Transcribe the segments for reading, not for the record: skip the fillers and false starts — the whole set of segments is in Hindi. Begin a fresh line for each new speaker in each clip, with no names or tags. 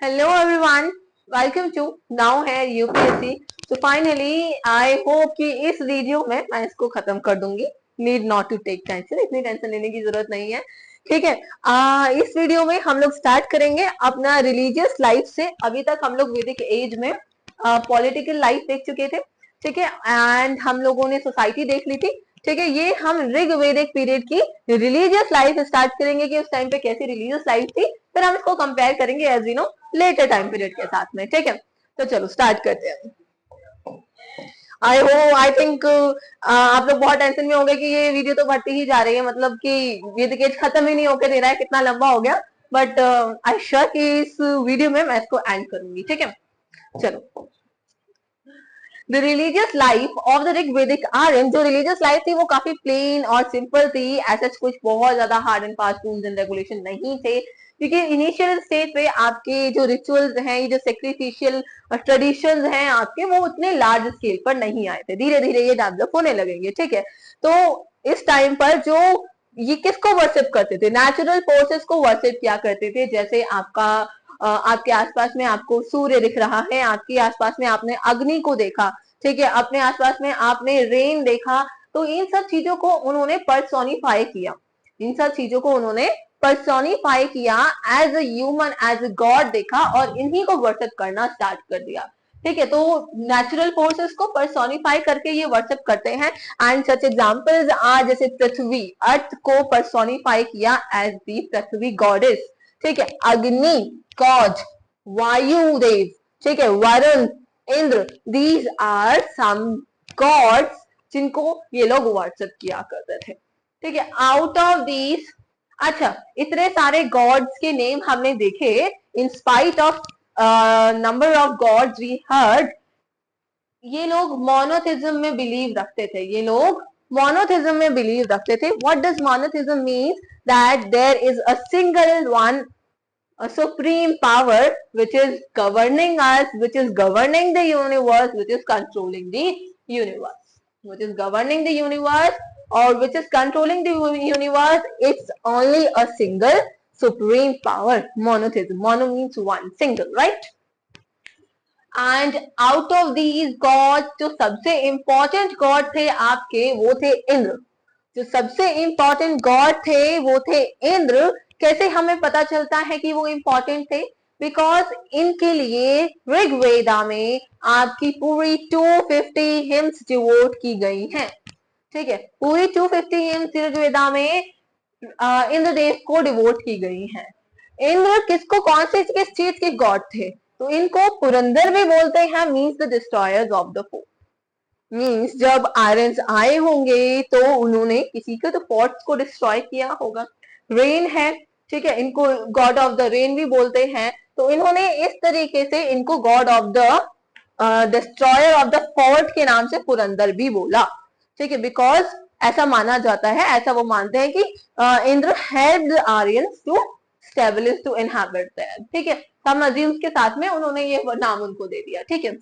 Hello everyone, welcome to Now है यूपीएससी। तो फाइनली आई होप कि इस वीडियो में मैं इसको खत्म कर दूंगी। Need not to take tension, इतनी टेंशन लेने की जरूरत नहीं है। ठीक है। इस वीडियो में हम लोग स्टार्ट करेंगे अपना रिलीजियस लाइफ से। अभी तक हम लोग वैदिक एज में पॉलिटिकल लाइफ देख चुके थे। ठीक है, एंड हम लोगों ने सोसाइटी देख ली थी। ठीक है, ये हम ऋग्वेदिक पीरियड की रिलीजियस लाइफ स्टार्ट करेंगे कि उस टाइम पे कैसी रिलीजियस लाइफ थी। फिर हम इसको कंपेयर करेंगे as you know later time period के साथ में। ठीक है, तो चलो स्टार्ट करते हैं। आई थिंक आप लोग बहुत टेंशन में होंगे कि ये वीडियो तो बढ़ती ही जा रही है, मतलब कि ये तो खत्म ही नहीं होकर दे रहा है, कितना लंबा हो गया। बट आई श्योर कि इस वीडियो में मैं इसको एंड करूंगी। ठीक है, चलो। The religious life of the Rigvedic Aryan, जो रिलीजियस लाइफ थी वो काफी प्लेन और सिंपल थी। ऐसा कुछ बहुत ज्यादा hard and fast rules and regulation नहीं थे, क्योंकि इनिशियल स्टेज पे आपके जो रिचुअल्स हैं, ये जो सेक्रिफिशियल ट्रेडिशंस हैं आपके, वो उतने लार्ज स्केल पर नहीं आए थे। धीरे धीरे ये डेवलप होने लगेंगे। ठीक है, तो इस टाइम पर जो ये किसको वर्शिप करते थे, नेचुरल फोर्सेस को वर्शिप किया करते थे। जैसे आपके आसपास में आपको सूर्य दिख रहा है, आपके आसपास में आपने अग्नि को देखा। ठीक है, अपने आसपास में आपने रेन देखा। तो इन सब चीजों को उन्होंने पर्सोनिफाई किया, इन सब चीजों को उन्होंने पर्सोनिफाई किया, as a human, as a god देखा और इन्हीं को वर्शिप करना स्टार्ट कर दिया। ठीक है, तो नेचुरल फोर्सेस को पर्सोनिफाई करके ये वर्शिप करते हैं। एंड सच एग्जांपल्स आर, जैसे पृथ्वी, अर्थ को पर्सोनिफाई किया एज दी पृथ्वी गॉडेस। ठीक है, अग्नि गॉड, वायु देव, ठीक है, Varun, Indra, these are some gods जिनको ये लोग वर्शिप किया करते थे। ठीक है, आउट ऑफ दीज, अच्छा, इतने सारे गॉड्स के नेम हमने देखे। In spite of number of gods we heard, ये लोग मोनोथिज्म में बिलीव रखते थे। ये लोग मोनोथिज्म में बिलीव रखते थे। What does monotheism means? That there is a single one, a supreme power which is governing us, which is governing the universe, which is controlling the universe, which is governing the universe, or which is controlling the universe. It's only a single supreme power. Monotheism, mono means one, single, right? And out of these God, जो सबसे इंपॉर्टेंट गॉड थे आपके, वो थे इंद्र। जो सबसे इंपॉर्टेंट गॉड थे वो थे इंद्र। कैसे हमें पता चलता है कि वो इंपॉर्टेंट थे? बिकॉज इनके लिए ऋग्वेदा में आपकी पूरी 250 हिम्स डिवोट की गई हैं। ठीक है, पूरी 250 हिम्स ऋग्वेदा में इंद्रदेव को डिवोट की गई हैं। इंद्र किसको, कौन से, किस चीज के गॉड थे? तो इनको पुरंदर भी बोलते हैं, means the destroyers of the fort. Means जब आयरन्स आए होंगे तो उन्होंने किसी के तो फोर्ट्स को डिस्ट्रॉय किया होगा। रेन है, ठीक है, इनको गॉड ऑफ द रेन भी बोलते हैं। तो इन्होंने इस तरीके से इनको god of the destroyer of the fort के नाम से पुरंदर भी बोला। ठीक है, बिकॉज ऐसा माना जाता है, ऐसा वो मानते हैं कि Indra help Aryans to establish, to inhabit there. ठीक है, हम अज्यूम्स के साथ में उन्होंने ये नाम उनको दे दिया। ठीक है,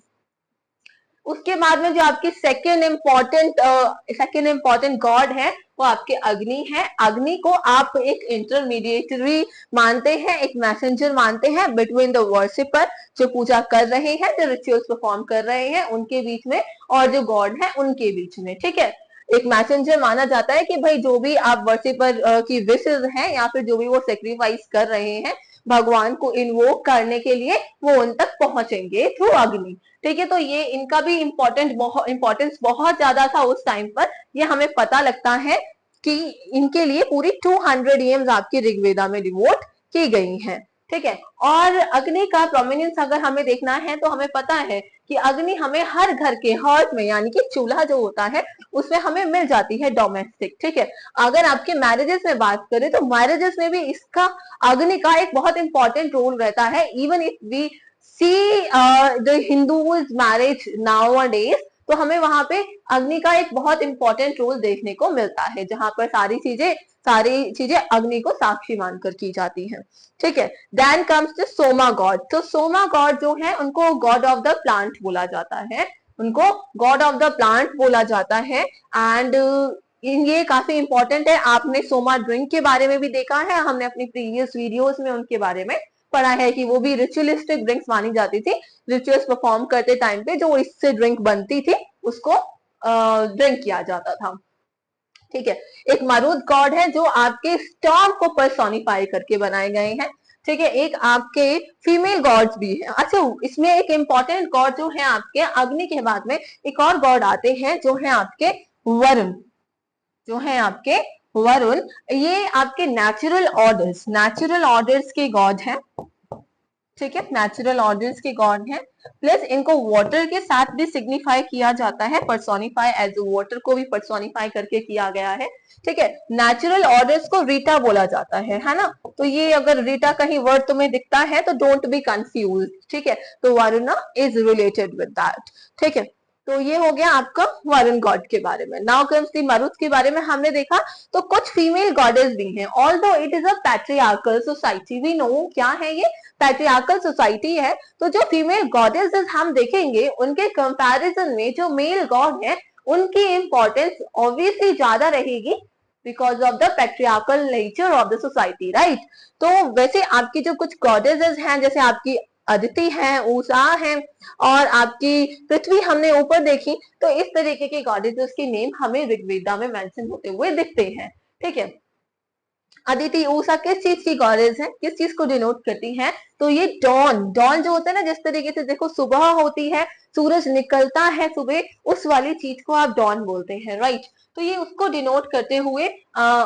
उसके बाद में जो आपकी सेकेंड इंपॉर्टेंट गॉड है वो आपके अग्नि है। अग्नि को आप एक इंटरमीडिएटरी मानते हैं, एक मैसेंजर मानते हैं बिटवीन द वर्शिपर, जो पूजा कर रहे हैं, जो रिचुअल्स परफॉर्म कर रहे हैं उनके बीच में, और जो गॉड है उनके बीच में। ठीक है, एक मैसेंजर माना जाता है कि भाई जो भी आप वर्शिपर की विशेष हैं या फिर जो भी वो सेक्रीफाइस कर रहे हैं भगवान को इन्वोक करने के लिए, वो उन तक पहुंचेंगे थ्रू अग्नि। ठीक है, तो ये इनका भी इंपॉर्टेंस बहुत ज्यादा था उस टाइम पर। ये हमें पता लगता है कि इनके लिए पूरी 200 ईएम्स आपकी ऋग्वेदा में डिवोट की गई हैं। ठीक है, और अग्नि का प्रोमिनेंस अगर हमें देखना है तो हमें पता है कि अग्नि हमें हर घर के हर्थ में, यानी कि चूल्हा जो होता है उसमें हमें मिल जाती है डोमेस्टिक। ठीक है, अगर आपके मैरिजेस में बात करें तो मैरिजेस में भी इसका, अग्नि का एक बहुत इंपॉर्टेंट रोल रहता है। Even if we see the Hindus marriage nowadays, तो हमें वहां पे अग्नि का एक बहुत इंपॉर्टेंट रोल देखने को मिलता है, जहां पर सारी चीजें अग्नि को साक्षी मानकर की जाती हैं। ठीक है, then comes the Soma god. तो सोमा गॉड जो है उनको गॉड ऑफ द प्लांट बोला जाता है, उनको गॉड ऑफ द प्लांट बोला जाता है। एंड ये काफी इंपॉर्टेंट है। आपने सोमा ड्रिंक के बारे में भी देखा है, हमने अपनी प्रीवियस वीडियोस में उनके बारे में पढ़ा है कि वो भी रिचुअलिस्टिक ड्रिंक्स मानी जाती थी। रिचुअल्स परफॉर्म करते टाइम पे जो इससे ड्रिंक बनती थी उसको ड्रिंक किया जाता था। ठीक है, एक मरुद गॉड है जो आपके स्टॉर्म को पर्सोनिफाई करके बनाए गए हैं। ठीक है, एक आपके फीमेल गॉड्स भी है। अच्छा, इसमें एक इंपॉर्टेंट गॉड जो है आपके अग्नि के बाद में एक और गॉड आते हैं जो है आपके वरुण, जो है आपके वरुण। ये आपके नेचुरल ऑर्डर्स के गॉड हैं। ठीक है, नेचुरल ऑर्डर्स के गॉड हैं, प्लस इनको वाटर के साथ भी सिग्निफाई किया जाता है, पर्सोनिफाई एज वाटर को भी पर्सोनिफाई करके किया गया है। ठीक है, नेचुरल ऑर्डर्स को रीटा बोला जाता है ना। तो ये अगर रीटा कहीं वर्ड तुम्हें दिखता है तो डोंट बी कंफ्यूज। ठीक है, तो Varuna is related with that. ठीक है, तो ये हो गया आपका वरुण गॉड के बारे में। नाउ कम्स द मरुत के बारे में हमने देखा। तो कुछ फीमेल गॉडेस भी हैं, although it is a patriarchal society, we know क्या है ये पैट्रियार्कल सोसाइटी है। तो जो फीमेल गॉडेसेस हम देखेंगे उनके कंपैरिजन में जो मेल गॉड है उनकी इंपॉर्टेंस ऑब्वियसली ज्यादा रहेगी because of the patriarchal nature of the society, right. तो वैसे आपकी जो कुछ गॉडेसेस हैं जैसे आपकी अदिति है, उषा है और आपकी पृथ्वी हमने ऊपर देखी, तो इस तरीके के गॉडेसेस के नेम हमें ऋग्वेदा में मेंशन होते हुए दिखते हैं। ठीक है, अदिति उषा किस चीज की गॉडेस है, किस चीज को डिनोट करती है, तो ये डॉन जो होता है ना, जिस तरीके से देखो सुबह होती है, सूरज निकलता है सुबह, उस वाली चीज को आप डॉन बोलते हैं, राइट। तो ये उसको डिनोट करते हुए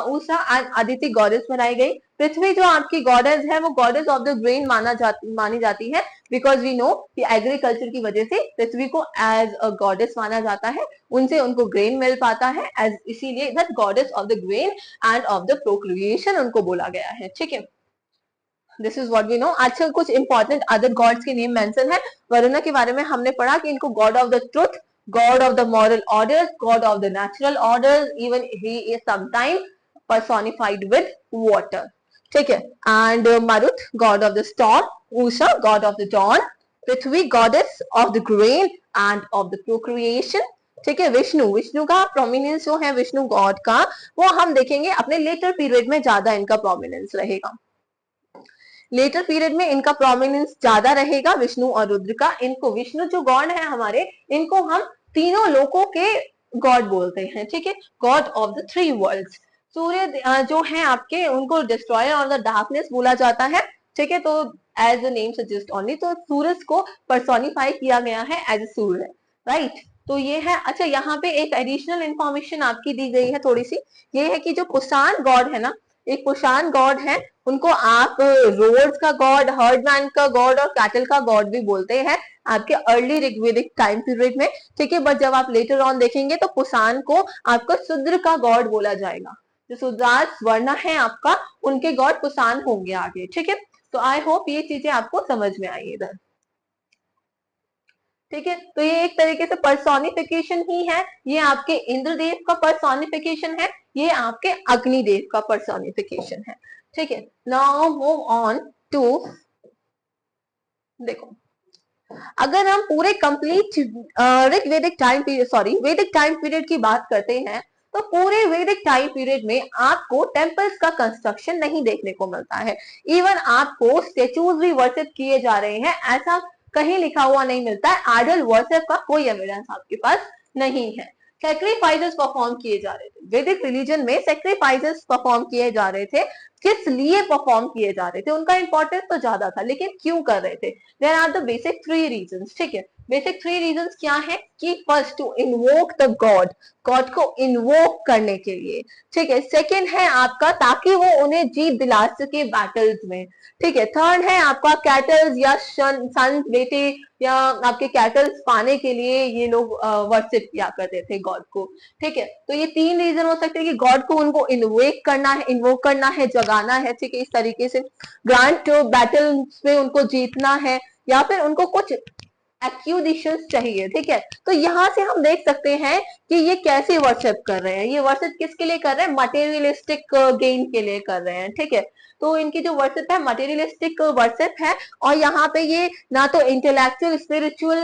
उषा अदिति गॉडेस बनाई गई। पृथ्वी जो आपकी गॉडेस है वो गॉडेस ऑफ द ग्रेन मानी जाती है बिकॉज वी नो कि एग्रीकल्चर की वजह से पृथ्वी को एज अ गॉडेस माना जाता है, उनसे उनको ग्रेन मिल पाता है एज, इसीलिए that goddess of the grain and of the procreation उनको बोला गया है। ठीक है, this is what we know. अच्छा, कुछ इंपॉर्टेंट अदर गॉड्स के नेम मेंशन है। वरुणा के बारे में हमने पढ़ा कि इनको god of the truth, god of the moral order, god of the natural order, even he is sometime personified with water. ठीक है, and Marut god of the storm, Usha God of the dawn, Prithvi goddess of the grain and of the procreation. ठीक है, विष्णु का प्रोमिनेंस जो है विष्णु गॉड का, वो हम देखेंगे अपने लेटर पीरियड में ज्यादा इनका प्रोमिनेंस रहेगा। लेटर पीरियड में इनका प्रोमिनेंस ज्यादा रहेगा विष्णु और रुद्र का। इनको विष्णु जो गॉड है हमारे, इनको हम तीनों लोकों के गॉड बोलते हैं। ठीक है, god of the three worlds. Surya जो है आपके, उनको डिस्ट्रॉयर ऑफ द डार्कनेस बोला जाता है। ठीक है, तो as the name suggest only, तो सूरज को पर्सोनिफाई किया गया है एज ए सूर्य, राइट। तो ये है। अच्छा, यहाँ पे एक एडिशनल इंफॉर्मेशन आपकी दी गई है थोड़ी सी, ये है कि जो पुसान गॉड है ना, एक पुसान गॉड है, उनको आप रोड्स का गॉड, हर्डमैन का गॉड और कैटल का गॉड भी बोलते हैं आपके अर्ली ऋग्वेदिक टाइम पीरियड में। ठीक है, बट जब आप लेटर ऑन देखेंगे तो पुसान को आपका शूद्र का गॉड बोला जाएगा। जो शूद्रास वर्ण है आपका, उनके गॉड पुसान होंगे आगे। ठीक है, तो आई होप ये चीजें आपको समझ में आई इधर। ठीक है, तो ये एक तरीके से पर्सोनिफिकेशन ही है। ये आपके इंद्रदेव का पर्सोनिफिकेशन है, ये आपके अग्निदेव का पर्सोनिफिकेशन है। ठीक है, नाउ मूव ऑन टू, देखो अगर हम पूरे कंप्लीट वैदिक टाइम पीरियड, वैदिक टाइम पीरियड की बात करते हैं, तो पूरे वैदिक टाइम पीरियड में आपको टेम्पल्स का कंस्ट्रक्शन नहीं देखने को मिलता है। इवन आपको स्टेचूज भी वर्शिप किए जा रहे हैं, ऐसा कहीं लिखा हुआ नहीं मिलता है। आइडल वर्शिप का कोई एविडेंस आपके पास नहीं है। सेक्रीफाइसेस परफॉर्म किए जा रहे थे वैदिक रिलीजन में, सेक्रीफाइसेस परफॉर्म किए जा रहे थे। किस लिए परफॉर्म किए जा रहे थे, उनका इंपॉर्टेंस तो ज्यादा था, लेकिन क्यों कर रहे थे? There are the basic three reasons. ठीक है, बेसिक थ्री रीजंस क्या है कि first to invoke the god, god को इन्वोक करने के लिए। ठीक है, सेकंड है आपका ताकि वो उन्हें जीत दिला सके बैटल्स में। ठीक है, थर्ड है आपका कैटल्स या सन बेटे या आपके कैटल्स पाने के लिए ये लोग वर्शिप किया करते थे गॉड को। ठीक है, तो ये तीन रीजन हो सकते हैं कि गॉड को उनको इन्वोक करना है, जगाना है। ठीक है, इस तरीके से ग्रांट बैटल्स में उनको जीतना है, या फिर उनको कुछ एक्यूजिशंस चाहिए। ठीक है, तो यहाँ से हम देख सकते हैं कि ये कैसे वर्शिप कर रहे हैं। ये वर्शिप किसके लिए कर रहे हैं? मटेरियलिस्टिक गेन के लिए कर रहे हैं। ठीक है, तो इनकी जो वर्शिप है मटेरियलिस्टिक वर्शिप है, और यहाँ पे ये ना तो इंटेलेक्चुअल स्पिरिचुअल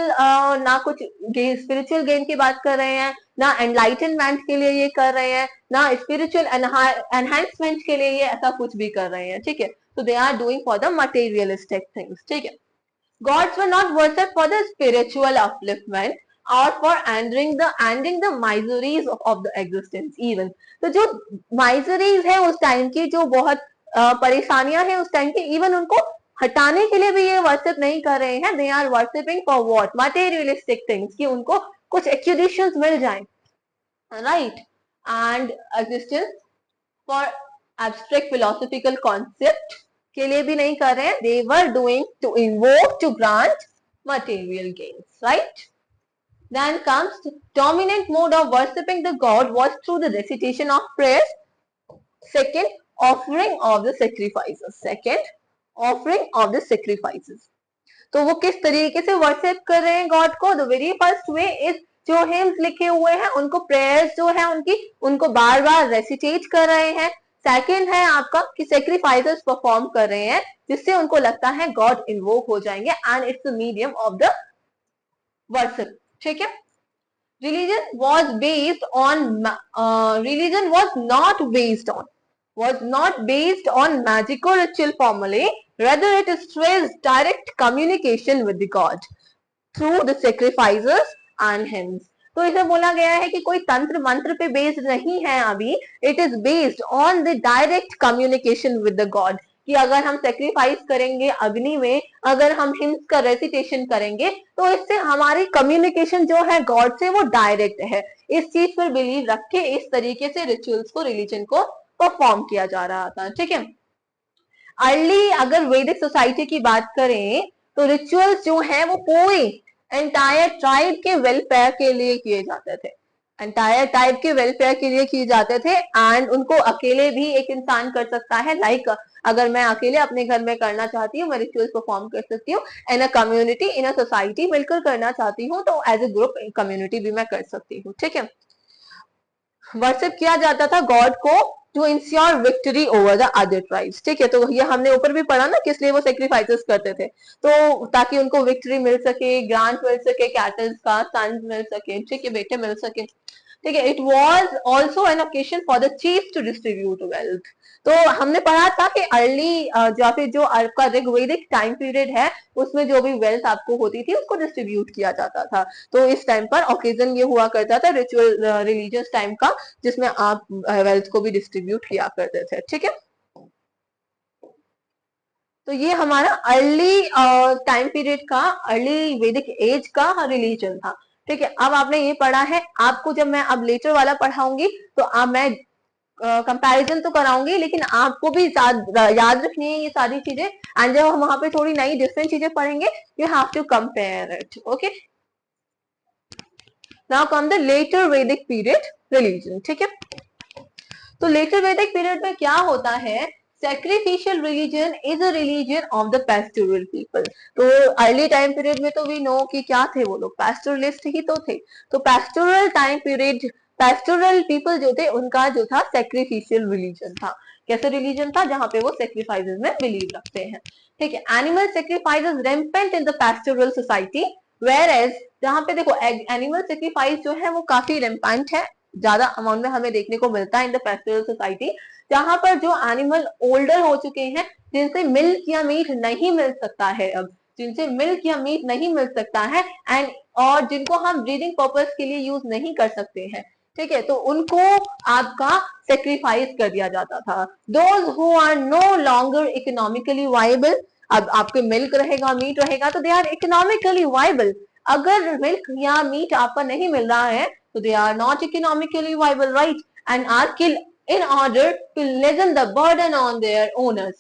ना कुछ स्पिरिचुअल गेन की बात कर रहे हैं, ना एनलाइटनमेंट के लिए ये कर रहे हैं, ना स्पिरिचुअल एनहांसमेंट के लिए ये ऐसा कुछ भी कर रहे हैं। ठीक है, So they are doing for the materialistic things. ठीक है. Gods were not worshipped for the spiritual upliftment or for ending the miseries of the existence even. तो जो miseries है उस टाइम की, जो बहुत परेशानियां हैं उस टाइम की, इवन उनको हटाने के लिए भी ये वर्शिप नहीं कर रहे हैं. They are worshipping for what? Materialistic things, कि उनको कुछ एक्यूडिशंस मिल जाएं, right, and existence for abstract philosophical concept के लिए भी नहीं कर रहे हैं. They were doing to invoke to grant material gains, right. Then comes the dominant mode of worshipping the god was through the recitation of prayers. Second, offering of the sacrifices. Second, offering of the sacrifices. तो वो किस तरीके से वर्शिप कर रहे हैं गॉड को? The very first way is, जो हिम्स लिखे हुए हैं उनको, प्रेयर्स जो है उनकी, उनको बार बार रेसिटेट कर रहे हैं. सेकंड है आपका कि सेक्रीफाइसेस परफॉर्म कर रहे हैं, जिससे उनको लगता है गॉड इन्वोक हो जाएंगे, and it's the medium of the worship. ठीक है. Religion was based on religion was not based on magical ritual formulae. Rather, it stressed direct communication with the God through the sacrifices and hymns. तो इसे बोला गया है कि कोई तंत्र मंत्र पे बेस्ड नहीं है अभी. It is based on the direct communication with the God, कि अगर हम सेक्रीफाइस करेंगे अग्नि में, अगर हम हिम्स का रेसिटेशन करेंगे, तो इससे हमारी कम्युनिकेशन जो है गॉड से वो डायरेक्ट है. इस चीज पर बिलीव रख के इस तरीके से रिचुअल्स को, रिलीजन को परफॉर्म किया जा रहा था. ठीक है. अर्ली अगर वैदिक सोसाइटी की बात करें तो रिचुअल्स जो है वो पूरी एंटायर ट्राइब के वेलफेयर के लिए किए जाते थे. एंटायर ट्राइब के वेलफेयर के लिए किए जाते थे, एंड उनको अकेले भी एक इंसान कर सकता है. लाइक अगर मैं अकेले अपने घर में करना चाहती हूँ, मैं रिचुअल्स परफॉर्म कर सकती हूँ. इन a community, in a society मिलकर करना चाहती हूँ तो एज ए ग्रुप कम्युनिटी भी मैं कर सकती हूँ. ठीक है. वर्शिप किया जाता था गॉड को to ensure victory over the other tribes. ठीक है. तो ये हमने ऊपर भी पढ़ा ना, किस लिए वो सेक्रीफाइसेस करते थे, तो ताकि उनको विक्ट्री मिल सके, ग्रांट मिल सके, कैटल्स का, सन्स मिल सके, ठीक है, बेटे मिल सके. ठीक है. It was also an occasion for the chief to distribute wealth. तो हमने पढ़ा था कि अर्ली या फिर जो आपका ऋग्वेदिक टाइम पीरियड है उसमें जो भी वेल्थ आपको होती थी उसको डिस्ट्रीब्यूट किया जाता था. तो इस टाइम पर ओकेजन ये हुआ करता था रिचुअल रिलीजियस टाइम का, जिसमें आप वेल्थ को भी डिस्ट्रीब्यूट किया करते थे. ठीक है. तो ये हमारा अर्ली टाइम पीरियड का, अर्ली वैदिक एज का रिलीजन था. ठीक है. अब आपने ये पढ़ा है, आपको जब मैं अब लेटर वाला पढ़ाऊंगी तो अब मैं कंपैरिजन तो कराऊंगी, लेकिन आपको भी याद रखनी है ये सारी चीजें. एंड जब हम वहां पे थोड़ी नई डिफरेंट चीजें पढ़ेंगे, you have to compare it. Okay. Now come the later वैदिक पीरियड रिलीजन. ठीक है. तो लेटर वैदिक पीरियड में क्या होता है? Sacrificial religion is a religion of the pastoral people. तो अर्ली टाइम पीरियड में तो वी नो कि क्या थे वो लोग, पैस्टोरलिस्ट ही तो थे. तो pastoral time period, pastoral people जो थे उनका जो था सेक्रीफिशियल रिलीजन था. कैसे रिलीजन था? जहां पे वो सेक्रीफाइसेस में बिलीव रखते हैं. ठीक है. Animal sacrifices rampant in the pastoral society, whereas जहां पे देखो एनिमल सेक्रीफाइस जो है वो काफी रैम्पेंट है, ज्यादा अमाउंट में हमें देखने को मिलता है इन द पैस्टोरल सोसाइटी, जहां पर जो एनिमल ओल्डर हो चुके हैं, जिनसे मिल्क या मीट नहीं मिल सकता है, अब जिनसे मिल्क या मीट नहीं मिल सकता है, एंड और जिनको हम ब्रीडिंग पर्पस के लिए यूज नहीं कर सकते हैं. ठीक है. तो उनको आपका सेक्रीफाइस कर दिया जाता था. Those who are no longer economically viable, अब आपके मिल्क रहेगा, मीट रहेगा, तो दे आर इकोनॉमिकली वाइबल. अगर मिल्क या मीट आपका नहीं मिल रहा है तो they are not economically viable, right, and are kill in order to lessen the burden on their owners.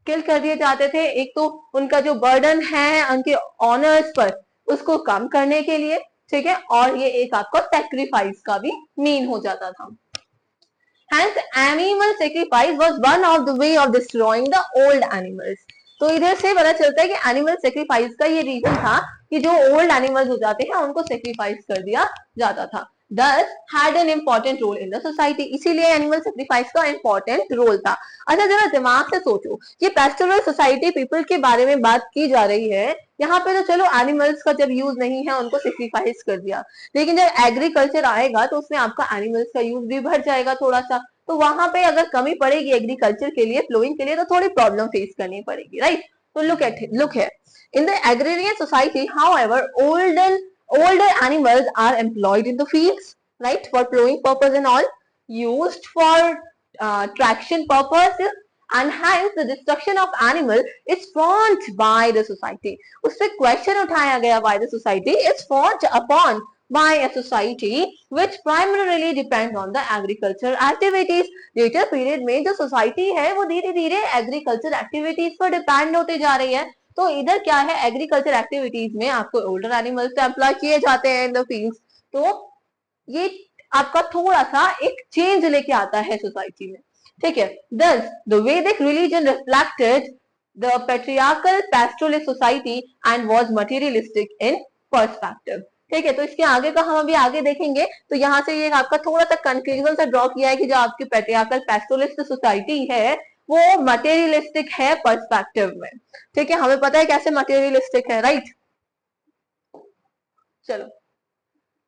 Kill कर दिए जाते थे. एक तो उनका जो बर्डन है उनके ऑनर्स पर, उसको कम करने के लिए. ठीक है. और ये एक आपका सेक्रीफाइस का भी मीन हो जाता था. Hence, animal sacrifice was one of the way of destroying the old animals. तो इधर से पता चलता है कि एनिमल सेक्रीफाइस का ये रीजन था कि जो ओल्ड एनिमल्स हो जाते हैं उनको सेक्रीफाइस कर दिया जाता था. Thus had an important role in the society. इसीलिए एनिमल सेक्रीफाइस का इंपॉर्टेंट रोल था. अच्छा, जरा दिमाग से सोचो, ये पेस्टोरल सोसाइटी पीपल के बारे में बात की जा रही है. यहाँ पे तो चलो एनिमल्स का जब यूज नहीं है उनको सेक्रीफाइस कर दिया, लेकिन जब एग्रीकल्चर आएगा तो उसमें आपका एनिमल्स का यूज भी बढ़ जाएगा थोड़ा सा. तो वहां पे अगर कमी पड़ेगी एग्रीकल्चर के लिए, फ्लोइंग के लिए, तो थोड़ी प्रॉब्लम फेस करनी पड़ेगी, राइट। तो लुक है in the agrarian society, however older animals are employed in the fields, right, for plowing purpose and all, used for traction purpose, and hence the destruction of animal is frowned by the society. उससे क्वेश्चन उठाया गया by the society, is frowned upon by a society which primarily depends on the agriculture activities. later period में जो society है वो धीरे धीरे agriculture activities पर depend होते जा रही है। तो इधर क्या है, एग्रीकल्चर एक्टिविटीज में आपको ओल्डर एनिमल्स एम्प्लॉय किए जाते हैं इन द फील्ड्स। तो ये आपका थोड़ा सा एक चेंज लेके आता है सोसाइटी में, ठीक है। thus the Vedic religion reflected the patriarchal pastoralist society and was materialistic in perspective, ठीक है। तो इसके आगे का हम अभी आगे देखेंगे। तो यहाँ से ये आपका थोड़ा सा कंक्लूजन सा ड्रॉ किया है कि जो आपकी पेट्रियार्कल पैस्टोरलिस्ट सोसाइटी है वो मटेरियलिस्टिक है पर्सपेक्टिव में, ठीक है। हमें पता है कैसे मटेरियलिस्टिक है, राइट। चलो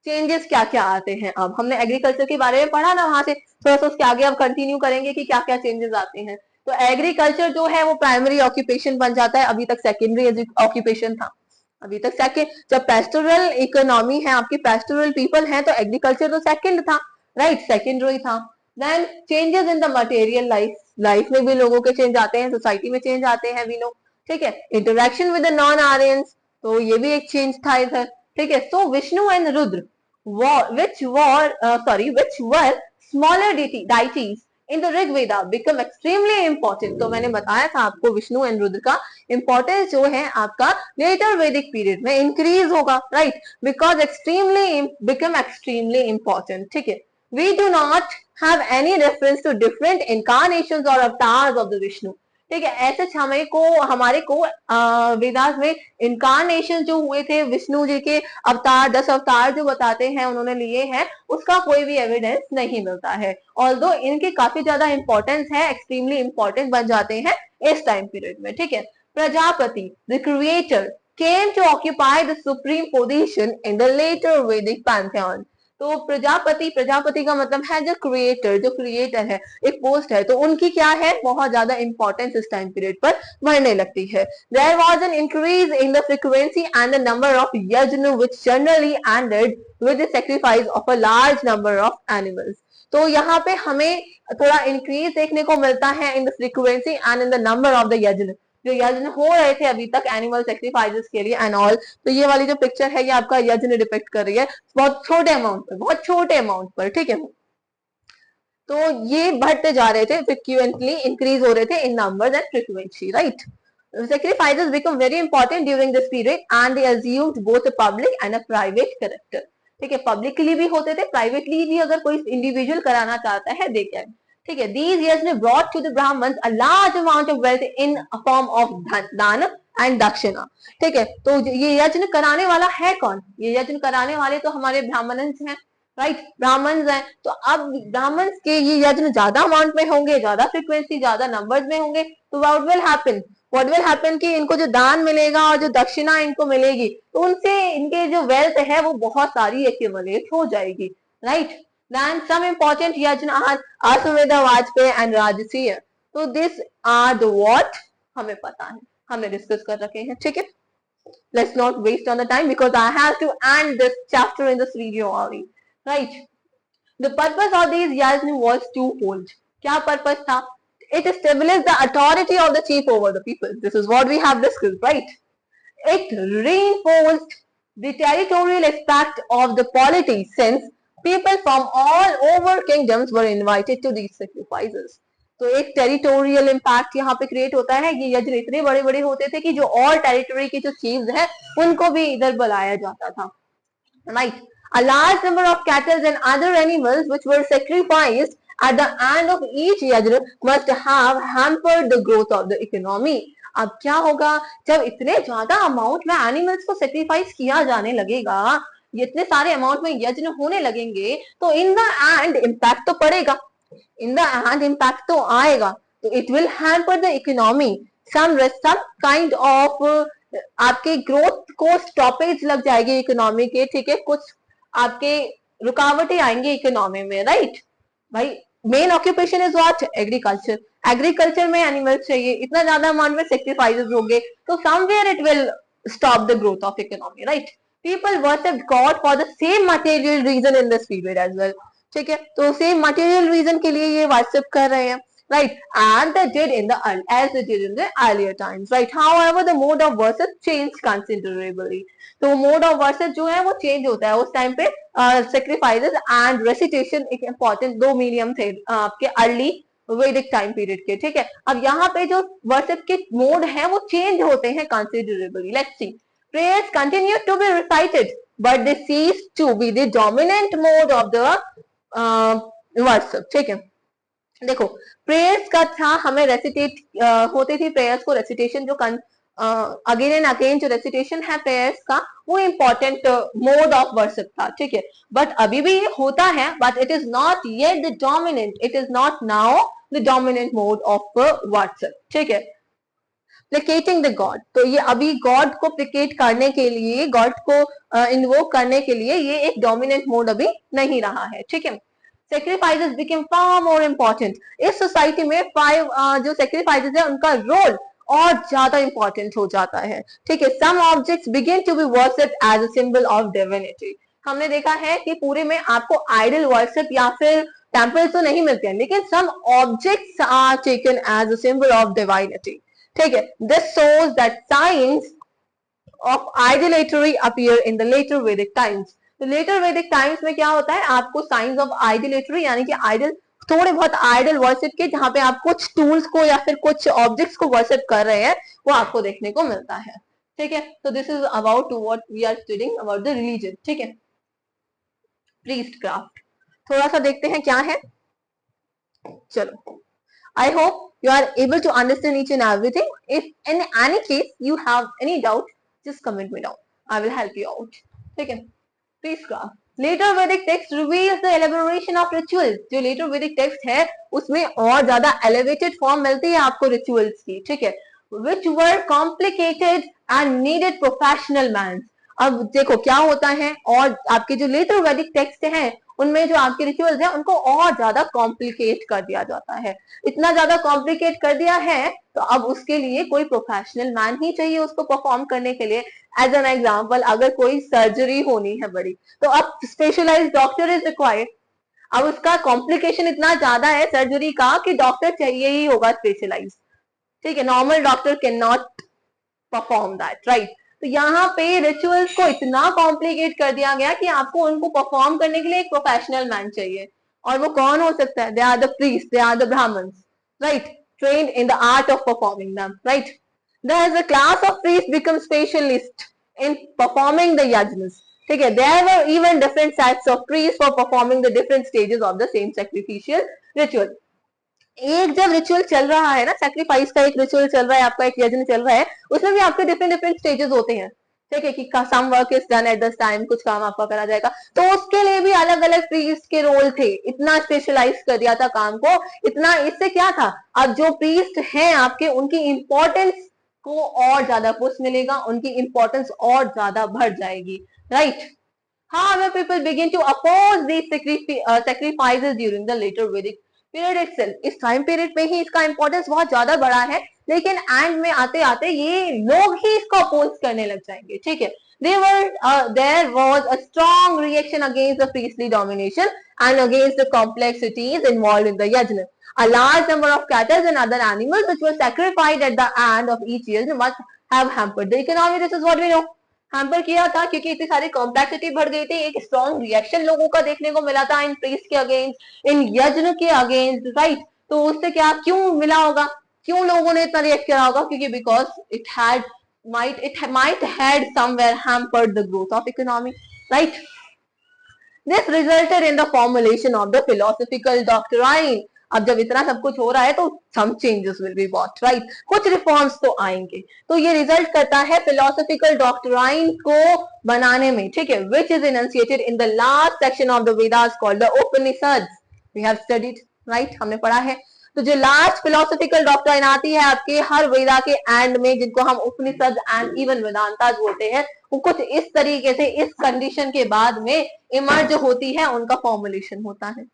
चेंजेस क्या क्या आते हैं, अब हमने एग्रीकल्चर के बारे में पढ़ा ना, वहां से थोड़ा सा उसके आगे अब कंटिन्यू करेंगे कि क्या क्या चेंजेस आते हैं। तो एग्रीकल्चर जो है वो प्राइमरी ऑक्यूपेशन बन जाता है, अभी तक सेकेंडरी ऑक्यूपेशन था। अभी तक सेकेंड, जब पेस्टोरल इकोनॉमी है आपकी, पेस्टोरल पीपल है, तो एग्रीकल्चर तो सेकेंड था, राइट, सेकेंडरी था। Then changes in the material life में भी लोगों के चेंज आते हैं, सोसाइटी में चेंज आते हैं वी नो, ठीक है। Interaction with the non Aryans, तो ये भी एक चेंज था इधर, ठीक है। So Vishnu and Rudra which were smaller deities in the Rig Veda become extremely important। तो मैंने बताया था आपको विष्णु एंड रुद्र का इंपॉर्टेंस जो है आपका लेटर वैदिक पीरियड में इंक्रीज होगा, right, because become extremely important, ठीक है। We do not have any reference to different incarnations or avatars of the Vishnu, ठीक है। ऐसे हमारे को वेदास में इनकारनेशन जो हुए थे विष्णु जी के अवतार, 10 अवतार जो बताते हैं उन्होंने लिए हैं, उसका कोई भी एविडेंस नहीं मिलता है। ऑल्दो इनके काफी ज्यादा इंपॉर्टेंस है, एक्सट्रीमली इंपॉर्टेंट बन जाते हैं इस टाइम पीरियड में, ठीक है। Prajapati the creator came to occupy the supreme position in the later Vedic pantheon। तो प्रजापति का मतलब है जो क्रिएटर है, एक पोस्ट है, तो उनकी क्या है, बहुत ज्यादा इंपॉर्टेंस इस टाइम पीरियड पर बढ़ने लगती है। There was an increase in the frequency and the number of yajna which generally ended with the sacrifice of a large number of animals. तो यहाँ पे हमें थोड़ा इंक्रीज देखने को मिलता है in the frequency and in the number of the यज्ञ, जो यज्ञ हो रहे थे अभी तक एनिमल सेक्रीफाइसेस के लिए एंड ऑल। तो ये वाली जो पिक्चर है ये आपका यज्ञ डिपिक्ट कर रही है, बहुत छोटे अमाउंट पर, ठीक है। तो ये बढ़ते जा रहे थे, फ्रीक्वेंटली इंक्रीज हो रहे थे in numbers and frequency, right. Sacrifices become very important during this period and they assumed both a public and a private character, ठीक है। पब्लिकली भी होते थे, प्राइवेटली भी अगर कोई इंडिविजुअल कराना चाहता है दे कैन, ठीक है। These yajna brought to the Brahmins a large amount of wealth in a form of दान एंड दक्षिणा, ठीक है। तो ये यज्ञ कराने वाला है कौन, ये यज्ञ कराने वाले तो हमारे ब्राह्मणंस हैं, राइट, ब्राह्मण्स हैं। तो अब ब्राह्मण्स के ये यज्ञ ज्यादा अमाउंट में होंगे, ज्यादा फ्रीक्वेंसी, ज्यादा नंबर्स में होंगे, तो व्हाट विल हैपन कि इनको जो दान मिलेगा और जो दक्षिणा इनको मिलेगी, तो उनसे इनके जो वेल्थ है वो बहुत सारी एक्यूमुलेट हो जाएगी, right. Then some important yajna are Ashwamedha, Vajpayee and Rajasuya। तो this are the what हमें पता है, हमने डिस्कस कर रखे हैं, ठीक है। Let's not waste on the time because I have to end this chapter in this video only, right? The purpose of these yajna was twofold। क्या पर्पस था? It established the authority of the chief over the people। This is what we have discussed, right? It reinforced the territorial aspect of the polity since people from all over kingdoms were invited to these sacrifices। तो एक टेरिटोरियल इम्पैक्ट यहाँ पे क्रिएट होता है। ये यज्ञ इतने बड़े बड़े होते थे कि जो और टेरिटोरी के जो चीफ्स हैं उनको भी इधर बुलाया जाता था, right. A large number of cattle and other animals which were sacrificed at the end of each yajna must have hampered the growth of the economy। अब क्या होगा, जब इतने ज्यादा अमाउंट में एनिमल्स को सेक्रीफाइस किया जाने लगेगा, इतने सारे अमाउंट में यज्ञ होने लगेंगे, तो इन द एंड इम्पैक्ट तो पड़ेगा, इन द एंड इम्पैक्ट तो आएगा। तो it will hamper the economy, some kind of आपके ग्रोथ को स्टॉपेज लग जाएगी इकोनॉमी के, ठीक है। कुछ आपके रुकावटें आएंगी इकोनॉमी में, राइट भाई। Main occupation is what, agriculture. Agriculture में एनिमल्स चाहिए, इतना ज्यादा अमाउंट में सेक्रीफाइसेस हो गए, तो somewhere it will stop the growth of economy, right? People worshipped God for the same material reason in this period as well. ठीक है, तो सेम मटेरियल रीजन के लिए ये वर्शिप कर रहे हैं, right? And they did in the as they did in the earlier times, right? However, the mode of worship changed considerably. तो मोड ऑफ वर्शिप जो है वो चेंज होता है उस टाइम पे। सेक्रीफाइसेस एंड रेसिटेशन एक इंपॉर्टेंट दो मीडियम थे आपके अर्ली वैदिक टाइम पीरियड के, ठीक है। अब यहाँ पे जो वर्शिप के मोड है वो चेंज होते हैं considerably. Let's see, prayers continue to be recited but they cease to be the dominant mode of the worship, ठीक है। देखो, प्रेयर्स का था, हमें रेसिटेट होती थी प्रेयर्स को, रेसिटेशन जो अगेन एंड अगेन जो रेसिटेशन है प्रेयर्स का वो इंपॉर्टेंट मोड ऑफ वर्शिप था, ठीक है। बट अभी भी ये होता है, but it is not yet the dominant, it is not now the dominant mode of worship, ठीक है। प्लिकेटिंग द गॉड, तो ये अभी गॉड को प्लिकेट करने के लिए, गॉड को इन्वोक करने के लिए ये एक डोमिनेंट मोड अभी नहीं रहा है, ठीक है। सेक्रीफाइसेस बिकेम फार मोर इम्पोर्टेंट। इस सोसाइटी में जो सेक्रीफाइसेस है उनका रोल और ज्यादा इंपॉर्टेंट हो जाता है, ठीक है। Some objects begin to be worshipped as a symbol of divinity. हमने देखा है कि पूरे में आपको आइडल वर्शिप या फिर टेम्पल्स तो नहीं मिलते हैं, लेकिन some objects are taken as a symbol of divinity, ठीक है। This shows that science of idolatry appear in the later Vedic times. तो लेटर वैदिक टाइम्स में क्या होता है, आपको साइंस ऑफ आइडलेटरी यानी कि आइडल, थोड़े बहुत आइडल वर्शिप के, जहां पे आप कुछ टूल्स को या फिर कुछ ऑब्जेक्ट्स को वर्शिप कर रहे हैं, वो आपको देखने को मिलता है, ठीक है। तो this is about what we are studying about the religion, ठीक है। प्रीस्ट क्राफ्ट थोड़ा सा देखते हैं क्या है, चलो। I hope you are able to understand each and everything. If in any case you have any doubt, just comment me down. I will help you out. ठीक है, priestcraft. Later Vedic text reveals the elaboration of rituals. जो later Vedic text है उसमें और ज्यादा elevated form मिलती है आपको rituals की, ठीक है, which were complicated and needed professional minds. अब देखो क्या होता है, और आपके जो लेटर वैदिक टेक्स्ट हैं उनमें जो आपके रिचुअल्स हैं उनको और ज्यादा कॉम्प्लिकेट कर दिया जाता है। इतना ज्यादा कॉम्प्लिकेट कर दिया है तो अब उसके लिए कोई प्रोफेशनल मैन ही चाहिए उसको परफॉर्म करने के लिए। एज एन एग्जाम्पल, अगर कोई सर्जरी होनी है बड़ी, तो अब स्पेशलाइज्ड डॉक्टर इज रिक्वायर्ड। अब उसका कॉम्प्लिकेशन इतना ज्यादा है सर्जरी का कि डॉक्टर चाहिए ही होगा स्पेशलाइज, ठीक है। Normal doctor can not perform that, right. तो यहाँ पे रिचुअल्स को इतना कॉम्प्लिकेट कर दिया गया कि आपको उनको परफॉर्म करने के लिए एक प्रोफेशनल मैन चाहिए, और वो कौन हो सकता है? They are the priest, they are the Brahmans, right, trained in the art of performing them, right. Thus the class of priests becomes specialist in performing the yajnas, ठीक है। There were even different sets of priests for performing the different stages of the same sacrificial ritual. एक जब रिचुअल चल रहा है ना, सैक्रिफाइस का एक रिचुअल चल रहा है, आपका एक यज्ञ चल रहा है, उसमें भी आपके डिफरेंट डिफरेंट स्टेजेस होते हैं, ठीक है, कि some work is done at this time, कुछ काम आपका करा जाएगा, तो उसके लिए भी अलग अलग प्रीस्ट के रोल थे। इतना स्पेशलाइज कर दिया था काम को, इतना, इससे क्या था, अब जो प्रीस्ट हैं आपके उनकी इंपॉर्टेंस को और ज्यादा पुश मिलेगा, उनकी इंपॉर्टेंस और ज्यादा बढ़ जाएगी, right. However, people begin to oppose these sacrifices during the later Vedic period itself. इस टाइम पीरियड में ही इसका इंपॉर्टेंस बहुत ज्यादा बड़ा है, लेकिन एंड में आते आते ये लोग ही इसको अपोज करने लग जाएंगे, ठीक है। There was a strong reaction against the priestly domination and against the complexities involved in the yajna. A large number of cattle and other animals which were sacrificed at the end of each yajna must have hampered the economy. This is what we know. Hamper किया था क्योंकि इतनी सारी कॉम्प्लेक्सिटी बढ़ गई थी, एक स्ट्रॉन्ग रिएक्शन लोगों का देखने को मिला था इन प्रीस्ट के अगेंस्ट, इन यज्ञ के अगेंस्ट, राइट। तो उससे क्या, क्यों मिला होगा, क्यों लोगों ने इतना रिएक्ट किया होगा? क्योंकि because it might had somewhere hampered the growth of economy, right? This resulted in the formulation of the philosophical doctrine. अब जब इतना सब कुछ हो रहा है तो some changes will be brought, right? कुछ रिफॉर्म्स तो आएंगे, तो ये रिजल्ट करता है फिलोसॉफिकल डॉक्ट्राइन को बनाने में, ठीक है, which is enunciated in the last section of the Vedas called the Upanishads. We have studied, right? हमने पढ़ा है। तो जो लास्ट फिलोसॉफिकल डॉक्ट्राइन आती है आपके हर वेदा के एंड में, जिनको हम उपनिषद एंड इवन वेदांता बोलते हैं, वो कुछ इस तरीके से इस कंडीशन के बाद में इमर्ज होती है, उनका फॉर्मुलेशन होता है,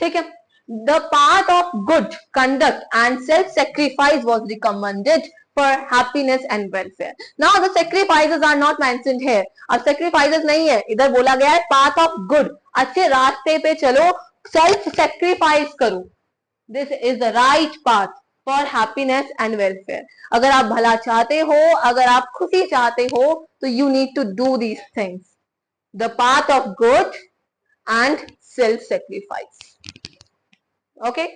ठीक है। The path of good conduct and self-sacrifice was recommended for happiness and welfare. Now the sacrifices are not mentioned here. अब sacrifices नहीं है, इधर बोला गया है path of good, अच्छे रास्ते पे चलो, self sacrifice करो. This is the right path for happiness and welfare. अगर आप भला चाहते हो, अगर आप खुशी चाहते हो, तो you need to do these things. The path of good and self-sacrifice. Okay.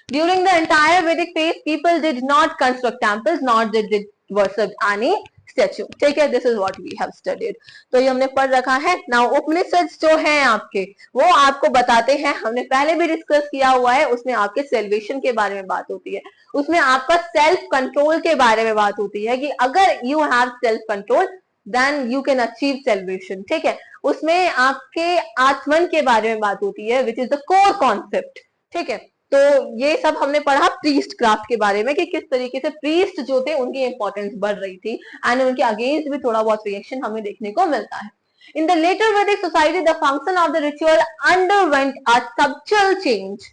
During the entire Vedic phase, people did not construct temples, nor did they worship any statue. ठीक है, this is what we have studied. तो ये हमने पढ़ रखा है. Now उपनिषद जो हैं आपके, वो आपको बताते हैं, हमने पहले भी डिस्कस किया हुआ है, उसमें आपके सेल्वेशन के बारे में बात होती है, उसमें आपका सेल्फ कंट्रोल के बारे में बात होती है कि अगर you have self control then you can achieve salvation. ठीक है, उसमें आपके आत्मन के बारे में बात होती है, which is the core concept. ठीक है, तो ये सब हमने पढ़ा प्रीस्ट क्राफ्ट के बारे में कि किस तरीके से प्रीस्ट जो थे उनकी इंपॉर्टेंस बढ़ रही थी एंड उनके अगेंस्ट भी थोड़ा बहुत रिएक्शन हमें देखने को मिलता है. इन द लेटर वैदिक society the function of the ritual underwent a subtle change.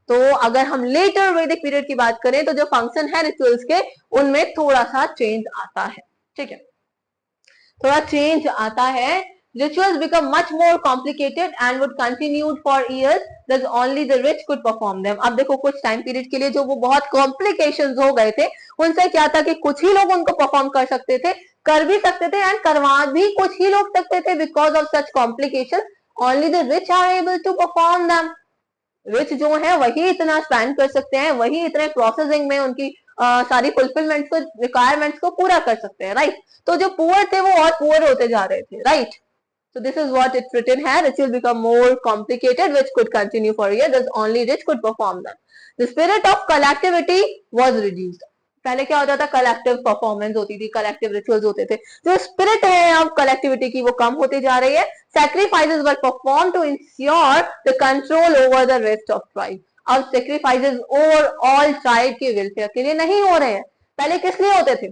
तो अगर हम लेटर वैदिक पीरियड की बात करें तो जो फंक्शन है रिचुअल्स के, उनमें थोड़ा सा चेंज आता है. ठीक है, थोड़ा चेंज आता है. Rituals become much more complicated and would continue for years. Thus only the rich could perform them. अब देखो कुछ टाइम पीरियड के लिए जो वो बहुत कॉम्प्लिकेशंस हो गए थे, उनसे क्या था कि कुछ ही लोग उनको परफॉर्म कर सकते थे, कर भी सकते थे एंड करवा भी कुछ ही लोग सकते थे. Because of such complication only the rich are able to perform them. Rich जो है वही इतना स्पेंड कर सकते हैं, वही इतने प्रोसेसिंग में उनकी सारी फुलफिलमेंट को, रिक्वायरमेंट्स को पूरा कर सकते हैं. राइट, तो जो पुअर थे वो और पुअर होते जा रहे थे. Right, so this is what it's written here. It will become more complicated, which could continue for years. Thus only rich could perform them. The spirit of collectivity was reduced. पहले क्या होता था, कलेक्टिव परफॉर्मेंस होती थी, कलेक्टिव रिचुअल्स होते थे. जो स्पिरिट है अब कलेक्टिविटी की वो कम होती जा रही है. Sacrifices were perform to ensure the control over the rest of tribe. अब सैक्रिफाइसेस ओवर ऑल ट्राइब के वेलफेयर के लिए नहीं हो रहे हैं. पहले किस लिए होते थे,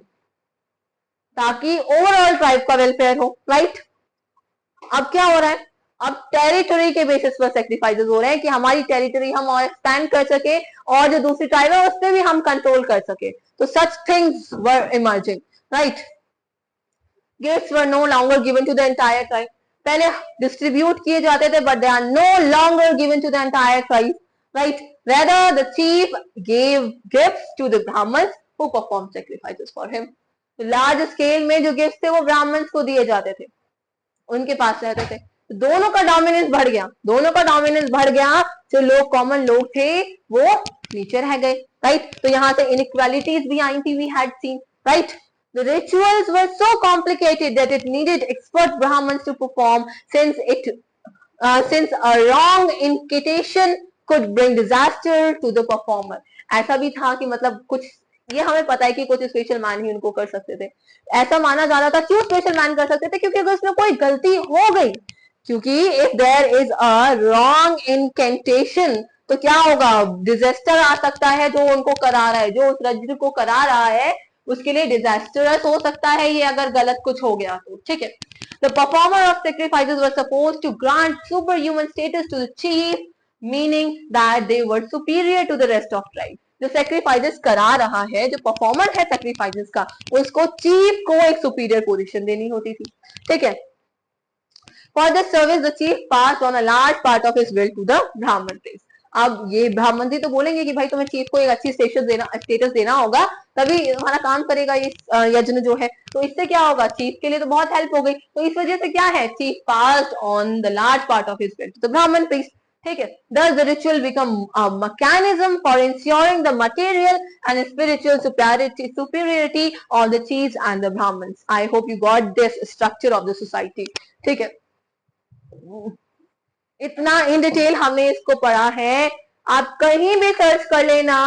ताकि ओवरऑल ट्राइब का वेलफेयर हो. राइट, अब क्या हो रहा है, अब टेरिटरी के बेसिस पर सैक्रिफाइसेस हो रहे हैं कि हमारी टेरिटरी हम और एक्सपैंड कर सके और जो दूसरी ट्राइब है उस पर भी हम कंट्रोल कर सके. तो such things were emerging. Right, gifts were no longer given to the entire tribe. पहले डिस्ट्रीब्यूट किए जाते थे but they are no longer given to the entire tribe. Right, rather the chief gave gifts to the brahmins who performed sacrifices for him. Large scale में जो गिफ्ट थे वो ब्राह्मण्स को दिए जाते थे, उनके पास रहते थे. दोनों का डोमिनेंस बढ़ गया, दोनों का डोमिनेंस बढ़ गया. जो लोग कॉमन लोग थे वो नीचे रह गए. राइट, तो यहाँ से इनइक्वालिटीज भी आई थी, we had seen. Right, the rituals were so complicated that it needed expert brahmins to perform, since a wrong incantation could bring disaster to the performer. ऐसा भी था कि मतलब कुछ, ये हमें पता है कि कुछ स्पेशल मैन ही उनको कर सकते थे. ऐसा माना जा रहा था. क्यों स्पेशल मैन कर सकते थे, क्योंकि अगर उसमें कोई गलती हो गई, क्योंकि if there is a wrong incantation तो क्या होगा, डिजास्टर आ सकता है. जो उनको करा रहा है, जो उस रज्जु को करा रहा है, उसके लिए डिजास्टरस हो सकता है ये अगर गलत कुछ हो गया तो. ठीक है, the performer of sacrifices were supposed to grant super human status to the chief, meaning that they were superior to the rest of tribe. जो सैक्रिफाइसेस करा रहा है, जो परफॉर्मर है सैक्रिफाइसेस का, उसको चीफ को एक सुपीरियर पोजीशन देनी होती थी. ठीक है, for the service the chief pass on a large part of his will to the Brahman place. अब ये ब्राह्मण जी तो बोलेंगे कि भाई तुम्हें चीफ को एक अच्छी स्टेटस देना होगा, तभी हमारा काम करेगा ये यज्ञ जो है. तो इससे क्या होगा, चीफ के लिए तो बहुत हेल्प हो गई. तो इस वजह से क्या है, chief pass on the large part of his will to the Brahman place. ठीक है, thus the ritual become a mechanism for ensuring the material and spiritual superiority of the chiefs and the brahmins. I hope you got this structure of the society. ठीक है, इतना इन डिटेल हमने इसको पढ़ा है. आप कहीं भी सर्च कर लेना,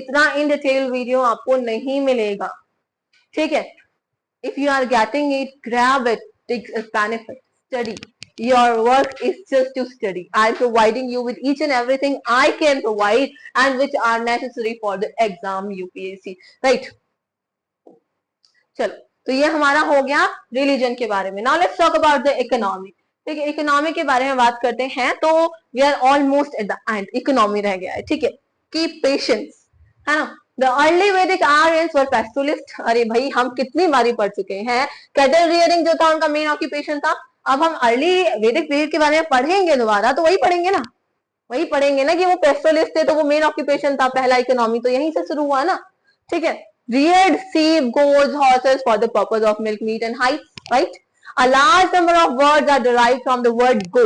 इतना इन डिटेल वीडियो आपको नहीं मिलेगा. ठीक है, if you are getting it, grab it, take a benefit, study. Your work is just to study. I am providing you with each and everything I can provide and which are necessary for the exam UPSC. Right? चलो, तो ये हमारा हो गया रिलीजन के बारे में. Now let's talk about the economy. ठीक है, इकोनॉमी के बारे में बात करते हैं तो we are almost at the end, economy रह गया है। ठीक है, कीप पेशेंस, है ना। The early Vedic Aryans were pastoralist. अरे भाई हम कितनी बारी पढ़ चुके हैं, कैटल रियरिंग जो था उनका मेन ऑक्यूपेशन था। अब हम अर्ली वैदिक पीरियड के बारे में पढ़ेंगे दोबारा तो वही पढ़ेंगे ना, वही पढ़ेंगे ना कि वो पेस्टोरलिस्ट थे तो वो मेन ऑक्यूपेशन था पहला, इकोनॉमी तो यहीं से शुरू हुआ ना। ठीक है, reared sheep, goats, horses for the purpose of milk, meat and hides, right? A large number of words are derived from the word go.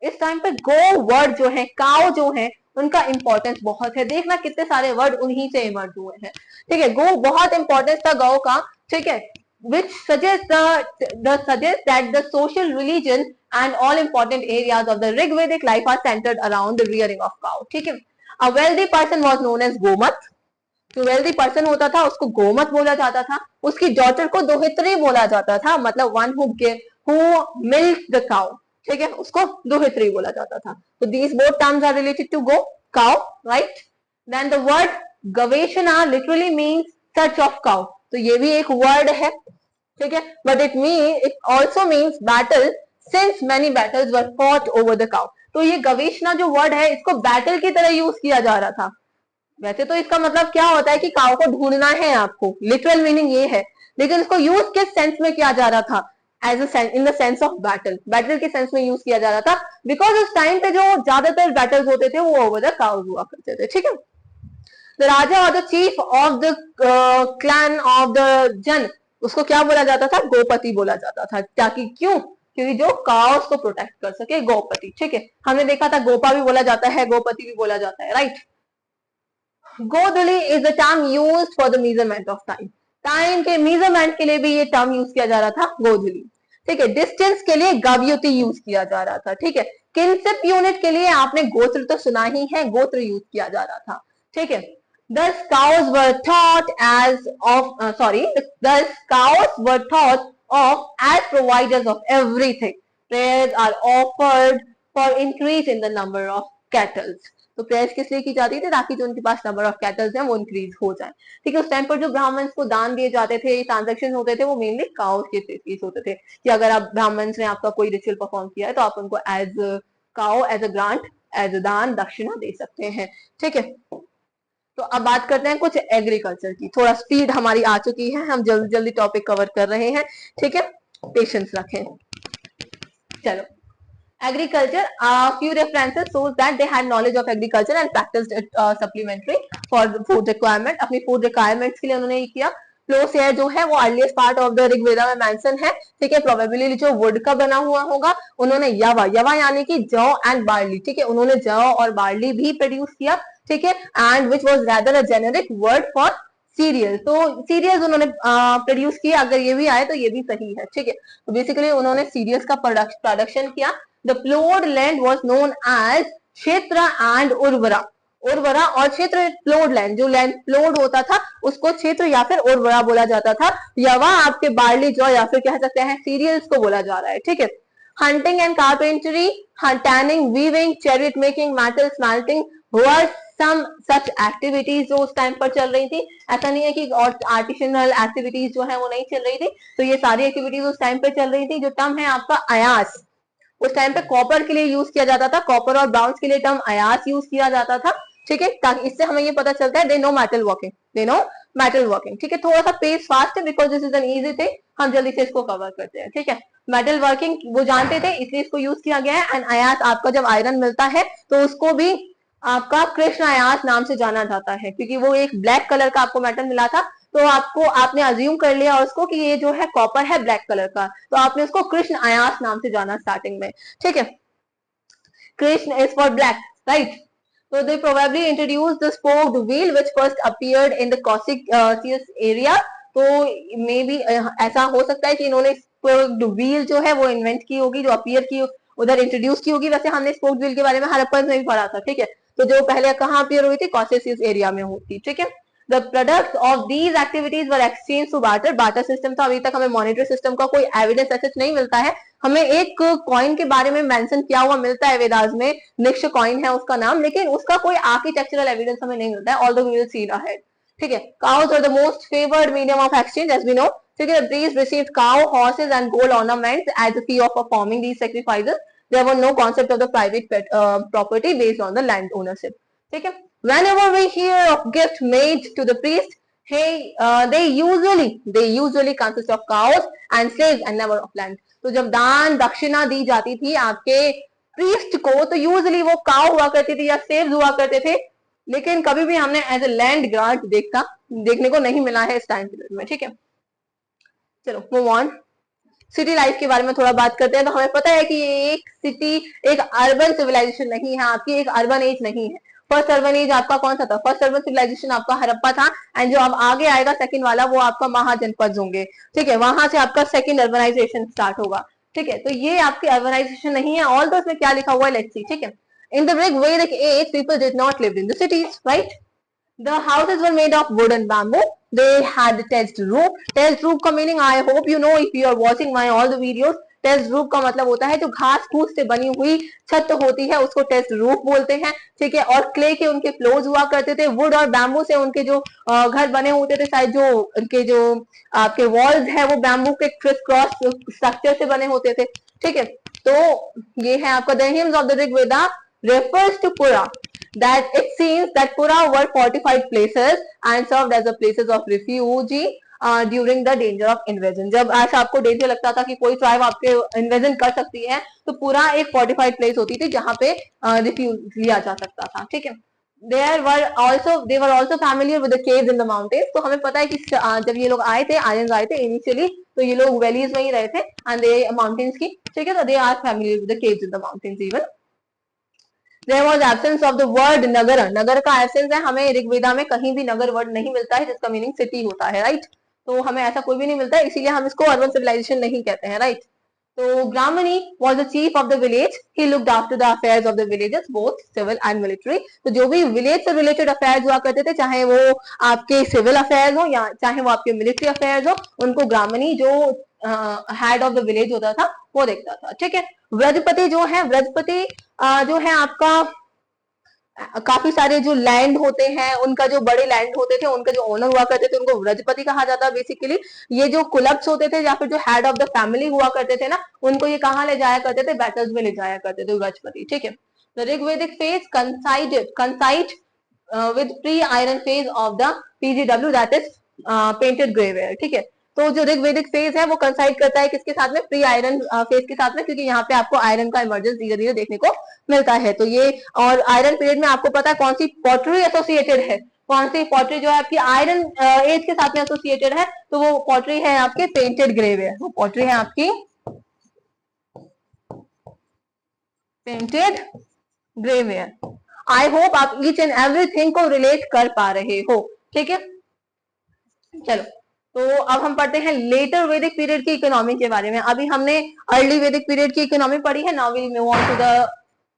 इस टाइम पे go वर्ड जो है, काउ जो है, उनका इंपॉर्टेंस बहुत है। देखना कितने सारे वर्ड उन्हीं से इमर्ज हुए हैं। ठीक है, गो बहुत इंपॉर्टेंस था गौ का। ठीक है, which suggests that the social religion and all important areas of the Rigvedic life are centered around the rearing of cow. ठीक है, a wealthy person was known as Gomat. जो वेल्दी पर्सन होता था उसको गोमत बोला जाता था। उसकी डॉटर को दोहित्री बोला जाता था, मतलब one who milk the cow. ठीक है, उसको दोहित्री बोला जाता था। तो these both terms are related to गो, cow, right. Then the word गवेषणा literally means search of cow, तो ये भी एक वर्ड है। ठीक है, but it also means battle since many battles were fought over the cow. तो ये गवेषणा जो वर्ड है इसको बैटल की तरह यूज किया जा रहा था। वैसे तो इसका मतलब क्या होता है कि काउ को ढूंढना है आपको, लिटरल मीनिंग ये है, लेकिन इसको यूज किस सेंस में किया जा रहा था, as in the sense of battle, battle के सेंस में यूज किया जा रहा था। बिकॉज उस टाइम पे जो ज्यादातर बैटल्स होते थे वो ओवर द काउज हुआ करते थे। ठीक है, द राजा और the chief of the clan of the जन, उसको क्या बोला जाता था, गोपति बोला जाता था। ताकि क्यों, क्योंकि जो काउस को प्रोटेक्ट कर सके, गोपति। ठीक है, हमने देखा था गोपा भी बोला जाता है, गोपति भी बोला जाता है, right. गोधुली is the term used for the measurement of time, time के मेजरमेंट के लिए भी ये टर्म यूज किया जा रहा था, गोधुली। ठीक है, डिस्टेंस के लिए गव्युति यूज किया जा रहा था। ठीक है, किनशिप यूनिट के लिए आपने गोत्र तो सुना ही है, गोत्र यूज किया जा रहा था। ठीक है, thus cows were thought of as providers of everything. Prayers are offered for increase in the number of cattle. तो प्रेयर्स किस लिए की जाती थी, ताकि जो उनके पास नंबर ऑफ कैटल्स हैं वो इंक्रीज हो जाए। ठीक है, उस टाइम पर जो ब्राह्मण्स को दान दिए जाते थे, ट्रांजेक्शन होते थे, वो मेनली काउस के केस होते थे कि अगर आप ब्राह्मण्स ने आपका कोई रिचुअल परफॉर्म किया है तो आप उनको as cow, as a grant, as a daan, दक्षिणा दे सकते हैं। ठीक है, तो अब बात करते हैं कुछ एग्रीकल्चर की। थोड़ा स्पीड हमारी आ चुकी है, हम जल्दी जल्दी टॉपिक कवर कर रहे हैं। ठीक है, पेशेंस रखें। चलो, agriculture, few references shows that they had knowledge of agriculture and practiced it supplementary for the food requirement. अपनी food requirements के लिए उन्होंने ये किया। प्लोसेयर जो है वो earliest part of the Rigveda में मेंशन है। ठीक है, प्रोबेबली जो वुड का बना हुआ होगा। उन्होंने यवा, यवा यानी कि जौ एंड बार्ली। ठीक है, उन्होंने जौ और बार्ली भी प्रोड्यूस किया। ठीक है, and which was rather a generic word for serial, तो सीरियल्स उन्होंने प्रोड्यूस किया। अगर ये भी आए तो ये भी सही है। ठीक है, तो बेसिकली उन्होंने सीरियल्स का प्रोडक्शन किया। The plowed land was known as क्षेत्र and उर्वरा, उर्वरा और क्षेत्र, प्लोड लैंड, जो लैंड प्लोड होता था उसको क्षेत्र या फिर उर्वरा बोला जाता था। यवा आपके बार्ली, जौ या फिर कह सकते हैं सीरियल्स को बोला जा रहा है। ठीक है, hunting and carpentry, tanning, weaving, chariot making, metal smelting were some such activities जो उस टाइम पर चल रही थी। ऐसा नहीं है कि और आर्टिफिशियल एक्टिविटीज जो है वो नहीं चल रही थी, तो ये सारी एक्टिविटीज उस टाइम पर चल रही थी। जो टर्म है आपका अयास, उस टाइम पे कॉपर के लिए यूज किया जाता था, कॉपर और ब्राउन्स के लिए टर्म अयास यूज किया जाता था। ठीक है, ताकि इससे हमें ये पता चलता है they know metal working, they know metal working. ठीक है, थोड़ा सा पेस फास्ट है because this is an easy thing, हम जल्दी से इसको कवर करते हैं। ठीक है, मेटल वर्किंग वो जानते थे इसलिए इसको यूज किया गया है। एंड अयास, आपका जब आयरन मिलता है तो उसको भी आपका कृष्ण अयास नाम से जाना जाता है, क्योंकि वो एक ब्लैक कलर का आपको मेटल मिला था, तो आपने अज्यूम कर लिया उसको कि ये जो है कॉपर है ब्लैक कलर का, तो आपने उसको कृष्ण अयास नाम से जाना स्टार्टिंग में। ठीक है, Krishna is for black, right. So they probably introduced the spoked wheel which first appeared in the Caucasus area. तो मे बी ऐसा हो सकता है कि इन्होंने स्पोक्ड व्हील जो है वो इन्वेंट की होगी, जो अपीयर की उधर इंट्रोड्यूस की होगी। वैसे हमने स्पोक्ड व्हील के बारे में हड़प्पन में भी पढ़ा था। ठीक है, तो जो पहले कहाँ अपीयर हुई थी, कॉसेसियस एरिया में हुई। ठीक है, The products of these activities were exchanged to barter. Barter system था, अभी तक हमें मॉनिटरी सिस्टम का कोई एविडेंस ऐसा नहीं मिलता है। हमें एक कॉइन के बारे में मेंशन किया हुआ मिलता है वेदास में, निक्ष कॉइन है उसका नाम, लेकिन उसका कोई आर्किटेक्चरल एविडेंस हमें नहीं मिलता है, although we will see ahead. ठीक है, cows are the most favored medium of exchange as we know. ठीक है, priests received cow, horses and gold ornaments as a fee of performing these sacrifices. There were no concept of the private property based on the land ownership, ठीक है। whenever we hear of gift made to the priest, hey, they usually consist of cows and slaves and never of land. तो जब दान दक्षिणा दी जाती थी आपके प्रीस्ट को, तो यूजुअली वो काव हुआ करती थी या सेव्स हुआ करते थे, लेकिन कभी भी हमने एज ए लैंड ग्रांट देखने को नहीं मिला है इस टाइम पीरियड में, ठीक है। चलो मूव ऑन, सिटी लाइफ के बारे में थोड़ा बात करते हैं। तो हमें पता है कि ये एक सिटी, एक अर्बन सिविलाइजेशन नहीं है आपकी, एक अर्बन एज नहीं है। फर्स्ट अर्बन एज आपका कौन सा था? फर्स्ट अर्बन सिविलाइजेशन आपका हड़प्पा था, एंड जो अब आगे आएगा सेकंड वाला वो आपका महाजनपद होंगे, ठीक है। वहां से आपका सेकंड अर्बनाइजेशन स्टार्ट होगा, ठीक है। तो ये आपकी अर्बनाइजेशन नहीं है। ऑल दो इसमें क्या लिखा हुआ है, लेट्स सी, ठीक है। In the Rigvedic age people did not live in the cities, right. The houses were made of wood and bamboo. They had thatched roof. Thatched roof का meaning, I hope you know if you are watching my all the videos. Thatched roof का मतलब होता है जो घास फूस से बनी हुई छत होती है उसको thatched roof बोलते हैं, ठीक है। और क्ले के उनके फ्लोर्स हुआ करते थे। वुड और बैम्बू से उनके जो घर बने होते थे, शायद जो उनके जो आपके वॉल्स है वो बैम्बू के क्रिस क्रॉस स्ट्रक्चर से बने होते थे, ठीक है। तो ये है आपका the hymns of the Rigveda refers to Pura, that it seems that Pura were fortified places and served as the places of refuge during the danger of invasion. जब ऐसा आपको डेंजर लगता था कि कोई ट्राइब आपके इन्वेजन कर सकती है, तो पूरा एक फोर्टिफाइड प्लेस होती थी जहां पे रिफ्यूज लिया जा सकता था, ठीक है। they were also familiar with the caves in the mountains. तो हमें पता है कि जब ये लोग आए थे, आर्यंस आए थे इनिशियली, तो ये लोग वैलीज में ही रहे थे एंड दे माउंटेन्स की, ठीक है। तो they are familiar with the caves in the mountains even. There was absence of the word nagar, नगर का एब्सेंस है। हमें ऋग्वेदा में कहीं भी नगर वर्ड नहीं मिलता है जिसका मीनिंग सिटी होता है, राइट। तो हमें ऐसा कोई भी नहीं मिलता है, इसीलिए हम इसको अर्बन सिविलाइजेशन नहीं कहते हैं, राइट। तो Gramin was the chief of the village. He looked after the affairs of the villages, both civil and military. तो जो भी विलेज से रिलेटेड अफेयर्स हुआ करते थे, चाहे वो आपके सिविल अफेयर्स हो या चाहे वो आपके मिलिट्री अफेयर्स हो, उनको ग्रामणी जो हेड ऑफ द विलेज होता था वो देखता था, ठीक है। व्रजपति जो है, व्रजपति जो है आपका काफी सारे जो लैंड होते हैं, उनका जो बड़े लैंड होते थे, उनका जो ओनर हुआ करते थे, उनको व्रजपति कहा जाता है बेसिकली। ये जो कुलब्स होते थे या फिर जो हेड ऑफ द फैमिली हुआ करते थे ना, उनको ये कहाँ ले जाया करते थे? बैटल्स में ले जाया करते थे व्रजपति, ठीक है। The Rigvedic phase कंसाइड with pre iron phase of the PGW, that is painted grey ware, ठीक है। तो जो ऋग्वेदिक फेज है वो कंसाइड करता है किसके साथ में? प्री आयरन फेज के साथ में, क्योंकि यहाँ पे आपको आयरन का इमर्जेंस धीरे धीरे देखने को मिलता है। तो ये और आयरन पीरियड में आपको पता है कौन सी पॉटरी एसोसिएटेड है, कौन सी पॉटरी जो है आपकी आयरन एज के साथ में एसोसिएटेड है, तो वो पॉटरी है आपके पेंटेड ग्रेवेयर, वो पॉटरी है आपकी पेंटेड ग्रेवेयर। आई होप आप ईच एंड एवरीथिंग को रिलेट कर पा रहे हो, ठीक है। चलो, तो अब हम पढ़ते हैं लेटर वैदिक पीरियड की इकोनॉमी के बारे में। अभी हमने अर्ली वैदिक पीरियड की इकोनॉमी पढ़ी है, now we move on to the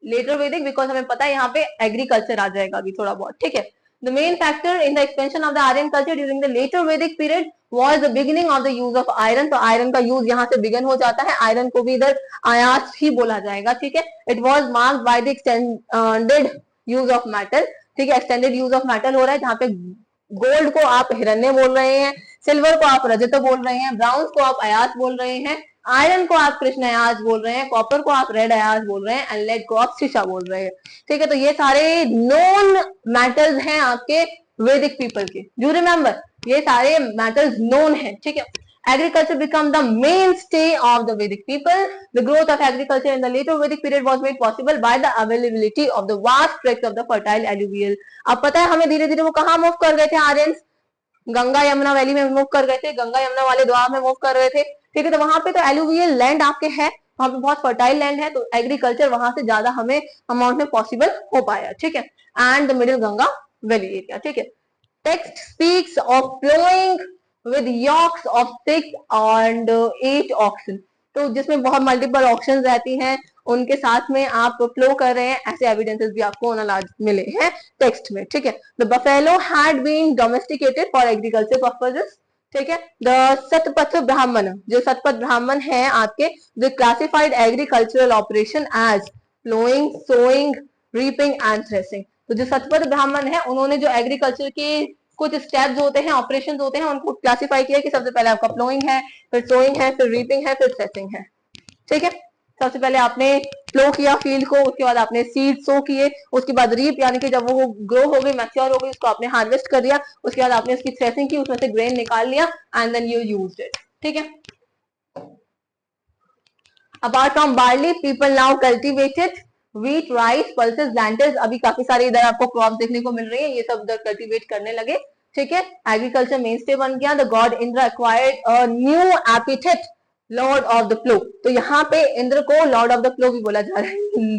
later Vedic, because हमें पता है यहाँ पे एग्रीकल्चर आ जाएगा अभी थोड़ा बहुत, ठीक है। The main factor in the expansion of the iron culture during the later वैदिक period was the beginning of the use of iron। तो आयरन का यूज यहाँ से बिगन हो जाता है, आयरन को भी इधर आयात ही बोला जाएगा, ठीक है। It was marked by the extended use of metal, ठीक है। एक्सटेंडेड यूज ऑफ मेटल हो रहा है, जहाँ पे गोल्ड को आप हिरण्य बोल रहे हैं, सिल्वर को आप रजत बोल रहे हैं, ब्राउन्स को आप अयास बोल रहे हैं, आयरन को आप कृष्ण अयास बोल रहे हैं, कॉपर को आप रेड अयास बोल रहे हैं, एंड लेड को आप शीशा बोल रहे हैं, ठीक है। तो ये सारे नोन मेटल्स हैं आपके वैदिक पीपल के, डू रिमेम्बर ये सारे मेटल्स नोन हैं, ठीक है। Agriculture became the mainstay of the Vedic people. The growth of agriculture in the later Vedic period was made possible by the availability of the vast tracts of the fertile alluvial। अब पता है हमें धीरे धीरे वो कहाँ मूव कर गए थे आर्यंस? गंगा यमुना वैली में मूव कर गए थे, गंगा यमुना वाले द्वार में मूव कर रहे थे, ठीक है। तो वहां पे तो एलुवियल लैंड आपके है, वहां पे बहुत फर्टाइल लैंड है, तो एग्रीकल्चर वहां से ज्यादा हमें अमाउंट में पॉसिबल हो पाया, ठीक है। And the middle Ganga valley area, ठीक है। Text speaks of ploughing with yokes of 6 and 8 oxen, तो जिसमें बहुत मल्टीपल ऑप्शंस रहती हैं, उनके साथ में आप फ्लो कर रहे हैं, ऐसे एविडेंसेस भी आपको मिले हैं टेक्स्ट में, ठीक है। The buffalo had been domesticated for agriculture purposes, ठीक है। द सतपथ ब्राह्मण, जो सतपथ ब्राह्मण है आपके, the classified agricultural operation as ploughing, sowing, reaping and threshing. तो जो सतपथ ब्राह्मण है उन्होंने जो एग्रीकल्चर के कुछ स्टेप्स होते हैं, ऑपरेशंस होते हैं, उनको क्लासिफाई किया कि सबसे पहले आपका फ्लोइंग है, फिर सोइंग है, फिर रीपिंग है, फिर थ्रेसिंग है, ठीक है। सबसे पहले आपने फ्लो किया फील्ड को, उसके बाद आपने सीड सो किए, उसके बाद रीप यानी कि जब वो ग्रो हो गई, मैच्योर हो गई, उसको आपने हार्वेस्ट कर दिया, उसके बाद आपने उसकी थ्रेसिंग की, उसमें से ग्रेन निकाल लिया and then you used it. ठीक है। Apart from barley people now cultivated wheat, rice, pulses, lentils, अभी काफी सारे इधर आपको क्रॉप देखने को मिल रही है, ये सब इधर कल्टीवेट करने लगे। ठीक है। एग्रीकल्चर मेन स्टे बन गया। The God Indra acquired a new epithet, Lord of the flow. तो यहाँ पे इंद्र को लॉर्ड ऑफ द फ्लो भी बोला जा रहा है।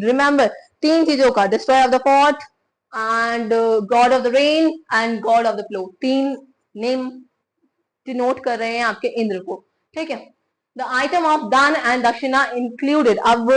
रिमेंबर तीन चीजों का, destroy of the pot and God of the rain and God of the flow, तीन नेम डिनोट कर रहे हैं आपके इंद्र को। ठीक है। द आइटम ऑफ दान एंड दक्षिणा इंक्लूडेड, अब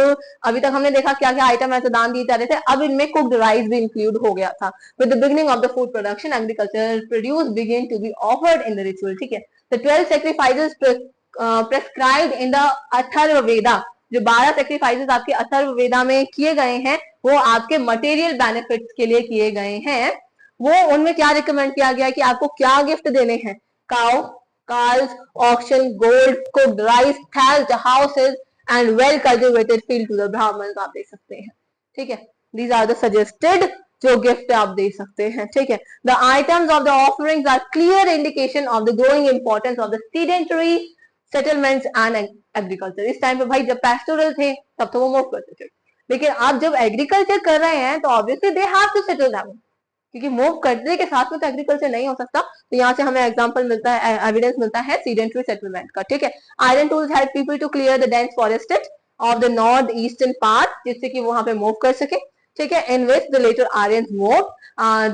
अभी तक हमने देखा क्या क्या आइटम ऐसे दान दिए जा रहे थे, अब इनमें कुक्ड राइस भी इंक्लूड हो गया था। With the beginning of the food production agriculture produce begin to be offered in the ritual. ठीक है। The 12 sacrifices prescribed in the Atharvaveda, जो 12 सेक्रीफाइसेस आपके अथर्ववेदा में किए गए हैं वो आपके मटेरियल बेनिफिट्स के लिए किए गए हैं। वो उनमें क्या रिकमेंड किया गया है कि आपको क्या गिफ्ट देने हैं, cow, cows, auction, gold, cooked rice, thatched houses and well cultivated field to the Brahmins, आप दे सकते हैं। ठीक है। These are the suggested जो गिफ्ट आप दे सकते हैं। ठीक है। The items of the offerings are clear indication of the growing importance of the sedentary settlements and agriculture। इस टाइम पे भाई जब pastoral थे तब तो वो मूव करते थे, लेकिन आप जब एग्रीकल्चर कर रहे हैं तो obviously they have to settle down, क्योंकि मूव करने के साथ में तो एग्रीकल्चर नहीं हो सकता। तो यहाँ से हमें एग्जांपल मिलता है, एविडेंस मिलता है सीडेंटरी सेटलमेंट का। ठीक है। Iron tools help people to clear the dense forested of the north eastern part, जिससे कि वो वहां पे मूव कर सके। ठीक है। In which the later Aryans move,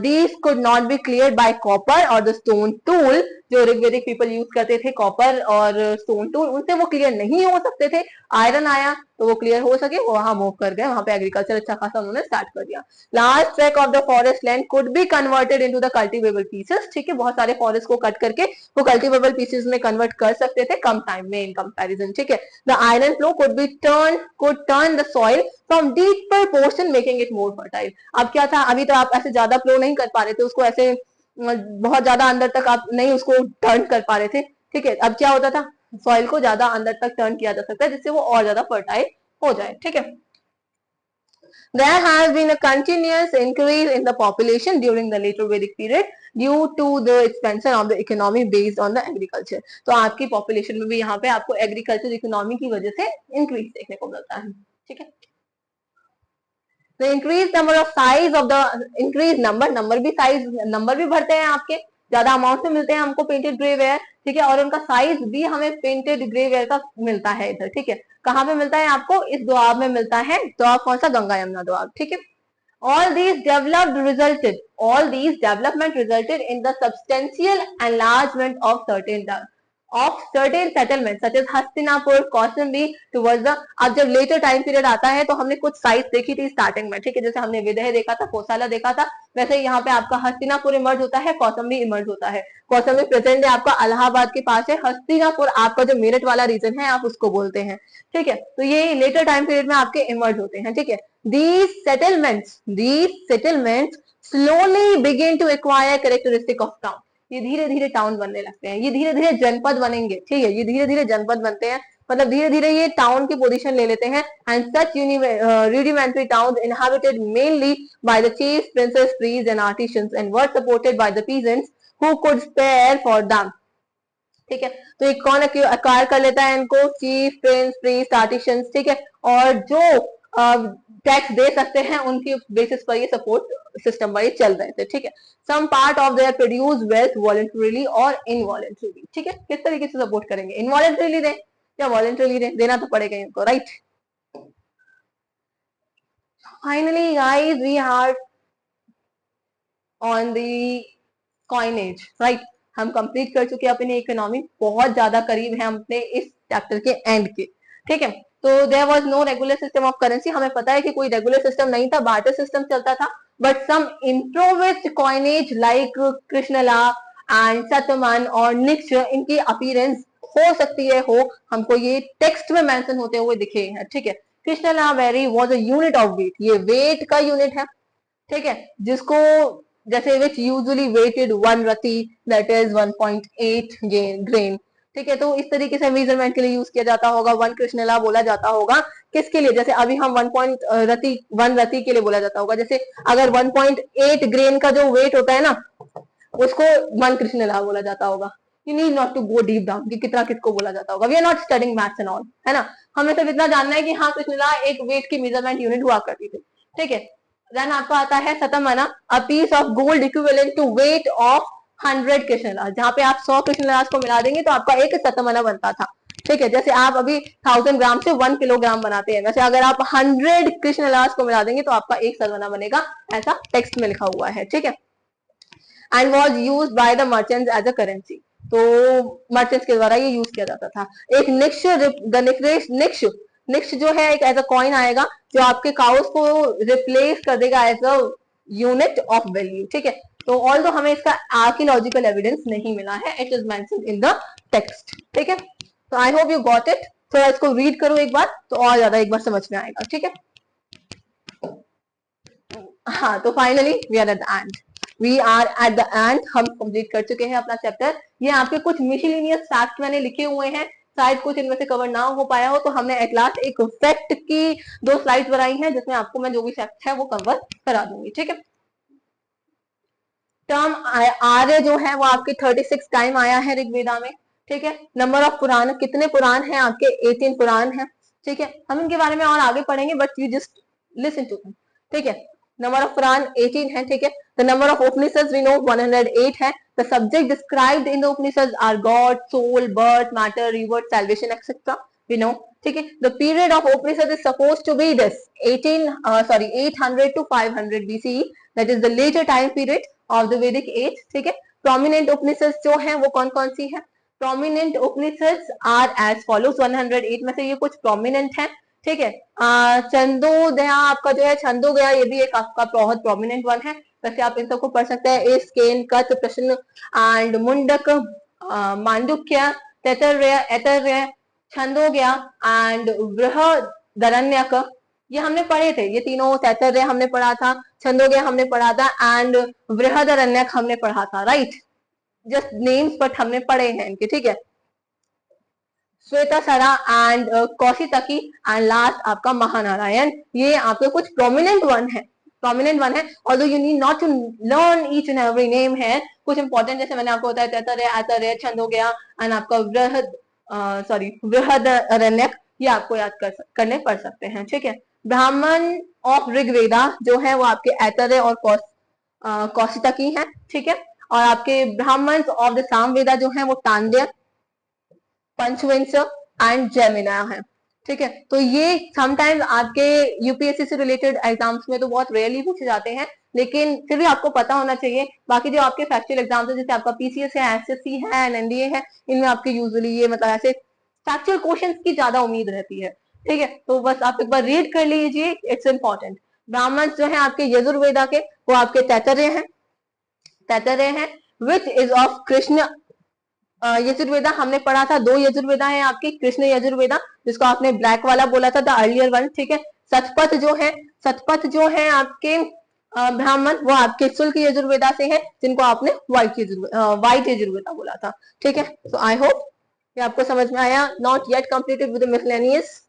these could not be cleared by copper और द स्टोन टूल, जो ऋग्वेदिक पीपल यूज करते थे कॉपर और स्टोन टूल, उनसे वो क्लियर नहीं हो सकते थे। आयरन आया तो वो क्लियर हो सके, वो वहां मूव कर गए, वहां पे एग्रीकल्चर अच्छा खासा उन्होंने स्टार्ट कर दिया। Large track of the forest land could be converted into the cultivable pieces. ठीक है। बहुत सारे फॉरेस्ट को कट करके वो कल्टीवेबल पीसेस में कन्वर्ट कर सकते थे कम टाइम में इन कंपैरिजन। ठीक है। The iron flow could turn the soil from deeper portion making it more fertile. अब क्या था, अभी तो आप ऐसे ज्यादा फ्लो नहीं कर पा रहे थे उसको, ऐसे बहुत ज्यादा अंदर तक आप नहीं उसको टर्न कर पा रहे थे। ठीक है। अब क्या होता था, सॉइल को ज्यादा अंदर तक टर्न किया जा सकता है जिससे वो और ज्यादा फर्टाइल हो जाए। ठीक है। There has been a continuous increase in the population during the later Vedic period due to the expansion of the economy based on the agriculture। तो आपकी पॉपुलेशन में भी यहाँ पे आपको एग्रीकल्चर इकोनॉमी की वजह से इंक्रीज देखने को मिलता है। ठीक है। The increased number of size of the increased number भी साइज नंबर भी बढ़ते हैं आपके, ज्यादा अमाउंट में मिलते हैं हमको पेंटेड ग्रे वेयर। ठीक है। और उनका साइज भी हमें पेंटेड ग्रे वेयर का मिलता है इधर। ठीक है। कहाँ पे मिलता है आपको, इस दोआब में मिलता है। दोआब कौन सा, गंगा यमुना दोआब। ठीक है। All these development resulted in the substantial enlargement of certain settlements such as Hastinapur, Kaushambi towards the, अब जब लेटर टाइम पीरियड आता है तो हमने कुछ साइट देखी थी स्टार्टिंग में। ठीक है। जैसे हमने विदय देखा था, कोसाला देखा था, वैसे यहाँ पे आपका हस्तिनापुर इमर्ज होता है, कौशाम्बी इमर्ज होता है। कौशाम्बी प्रेजेंट है आपका इलाहाबाद के पास है, हस्तिनापुर आपका जो मेरठ वाला रीजन है आप उसको बोलते हैं। ठीक है। तो ये लेटर टाइम पीरियड में आपके इमर्ज होते हैं। ठीक है। These settlements slowly begin to acquire characteristic of town। ये धीरे धीरे टाउन बनने लगते हैं, ये धीरे धीरे जनपद बनेंगे। ठीक है। ये धीरे धीरे जनपद बनते हैं, मतलब धीरे धीरे ये टाउन की पोजीशन ले लेते हैं। And such rudimentary towns inhabited mainly by the chiefs, princes, priests and artisans and were supported by the peasants who could spare for them। ठीक है। तो ये कौन अक्वायर कर लेता है इनको, चीफ, प्रिंस, प्रीस्ट, आर्टिशियंस। ठीक है। और जो टैक्स दे सकते हैं उनकी बेसिस पर ये सपोर्ट सिस्टम पर ये चल रहे थे। ठीक है। Some part of their produce wealth voluntarily और इनवॉलंटरीली। ठीक है। किस तरीके से सपोर्ट करेंगे, इनवॉलंटरीली दें या वॉलंटरीली दें, देना तो पड़ेगा इनको, right. Finally guys we are on the coinage, right. हम कंप्लीट कर चुके हैं अपनी इकोनॉमी, बहुत ज्यादा करीब है हम अपने इस चैप्टर के एंड के। ठीक है। तो there was no regular system of currency, हमें पता है कि कोई रेगुलर सिस्टम नहीं था, बार्टर सिस्टम चलता था। बट सम इंट्रोविस्ट coinage like Krishnala and Satamana और निक्ष, इनकी अपीयरेंस हो सकती है, हो हमको ये टेक्स्ट में मेंशन होते हुए दिखे हैं। ठीक है। Krishnala very was a unit of weight, ये वेट का यूनिट है। ठीक है। जिसको जैसे which usually weighted 1 ratti that is 1.8 grain। ठीक है, तो इस तरीके से मेजरमेंट के लिए यूज किया जाता होगा। 1 कृष्णला बोला जाता होगा किसके लिए, जैसे अभी हम 1 रति के लिए बोला जाता होगा। जैसे अगर 1.8 ग्रेन का जो वेट होता है ना, उसको 1 कृष्णला बोला जाता होगा। You need not to go deep down कि कितना किसको बोला जाता होगा। We are not studying maths and all, है ना। हमें सिर्फ इतना जानना है कि हाँ, कृष्णला एक वेट की मेजरमेंट यूनिट हुआ करती थी, ठीक है। देन आपका आता है Shatamana, a piece of gold equivalent to weight of 100 Krishnala. जहां पे आप 100 कृष्णलास को मिला देंगे तो आपका एक शतमना बनता था, ठीक है। जैसे आप अभी 1000 ग्राम से 1 किलोग्राम बनाते हैं, वैसे अगर आप 100 कृष्णलास को मिला देंगे तो आपका एक शतमना बनेगा, ऐसा टेक्स्ट में लिखा हुआ है, ठीक है। And was use by the merchants as a currency, तो मर्चेंट्स के द्वारा ये यूज किया जाता था। एक निक्ष जो है एक एज अ कॉइन आएगा जो आपके काउस को रिप्लेस कर देगा as a unit of value, ठीक है। तो ऑल दो हमें इसका आर्कियोलॉजिकल एविडेंस नहीं मिला है, it is mentioned in the text, ठीक है। तो आई होप यू गॉट इट। थोड़ा इसको रीड करो एक बार तो और ज्यादा एक बार समझ में आएगा, ठीक है। हाँ, तो finally we are at the end, हम कंप्लीट कर चुके हैं अपना चैप्टर। ये आपके कुछ मिसलेनियस फैक्ट मैंने लिखे हुए हैं, शायद कुछ इनमें से कवर ना हो पाया हो, तो हमने एट लास्ट एक फैक्ट की 2 स्लाइड्स बनाई हैं जिसमें आपको मैं जो भी फैक्ट है वो कवर करा दूंगी, ठीक है। टर्म आर्य जो है वो आपके 36 टाइम आया है ऋग्वेदा में, ठीक है। नंबर ऑफ पुराण, कितने पुराण हैं आपके, 18 पुराण हैं, ठीक है। हम इनके बारे में और आगे पढ़ेंगे, but you just listen to them, ठीक है। नंबर ऑफ पुराण 18 है, ठीक है। The number of Upanishad we know 108 है। The subject described in the Upanishad are god, soul, birth, matter, rebirth, salvation etcetera, we know, ठीक है। The period of Upanishad is suppose to be this 800 to 500 BCE, that is the later time period of the Vedic age, ठीक है। प्रोमिनेंट उपनिषद जो है वो कौन कौन सी है, prominent Upanishad are as follows, 108 में से ये कुछ प्रोमिनेंट है, ठीक है। चंदोदया आपका जो है, छंदोदया ये भी एक आपका बहुत प्रोमिनेंट वन है, वैसे आप इन सबको पढ़ सकते हैं। इस केन कथ प्रश्न एंड मुंडक, मांडुक्य, तैतरय, ऐतरय, छंदोग्या एंड बृहदरण्यक, ये हमने पढ़े थे। ये तीनों, तैतरय हमने पढ़ा था, छंदोग्या हमने पढ़ा था एंड बृहदरण्यक हमने पढ़ा था, राइट। जस्ट नेम्स बट हमने पढ़े हैं इनके, ठीक है। Shvetashvatara and Kaushitaki and last आपका महानारायण, ये आपके कुछ प्रोमिनेंट वन है, प्रोमिनेंट वन है। Although you need not to learn each and every name है, कुछ इंपॉर्टेंट जैसे मैंने आपको बताया तैतरय, ऐतरय, छंदोग्या एंड आपका बृहदरण्यक, ये आपको याद करने पड़ सकते हैं, ठीक है। ब्राह्मण ऑफ ऋग्वेदा जो है वो आपके ऐतरय और कौशितकी है, ठीक है। और आपके ब्राह्मण ऑफ द सामवेदा जो है वो तांड्य, पंचवंश एंड जेमिना है, ठीक है। तो ये समटाइम्स आपके यूपीएससी से रिलेटेड एग्जाम्स में तो बहुत रेयरली पूछे जाते हैं, लेकिन फिर भी आपको पता होना चाहिए। बाकी जो आपके फैक्चुअल एग्जाम्स है, जैसे आपका पीसीएस है, एसएससी है एंड एनडीए है, इनमें आपके यूजुअली ये मतलब ऐसे फैक्चुअल क्वेश्चंस की ज्यादा उम्मीद रहती है, ठीक है। तो बस आप एक बार रीड कर लीजिए, इट्स इंपॉर्टेंट। ब्राह्मण जो है आपके यजुर्वेदा के, वो आपके तैतरय हैं which is of Krishna. Yajurveda हमने पढ़ा था, 2 यजुर्वेदा है आपकी, कृष्ण यजुर्वेदा जिसको आपने ब्लैक वाला बोला था, द अर्लियर वन, ठीक है। सतपथ जो है आपके ब्राह्मण, वो आपके शुल्क यजुर्वेदा से है, जिनको आपने व्हाइट यजुर्वेदा बोला था, ठीक है। तो आई होप ये आपको समझ में आया। Not yet completed with miscellaneous,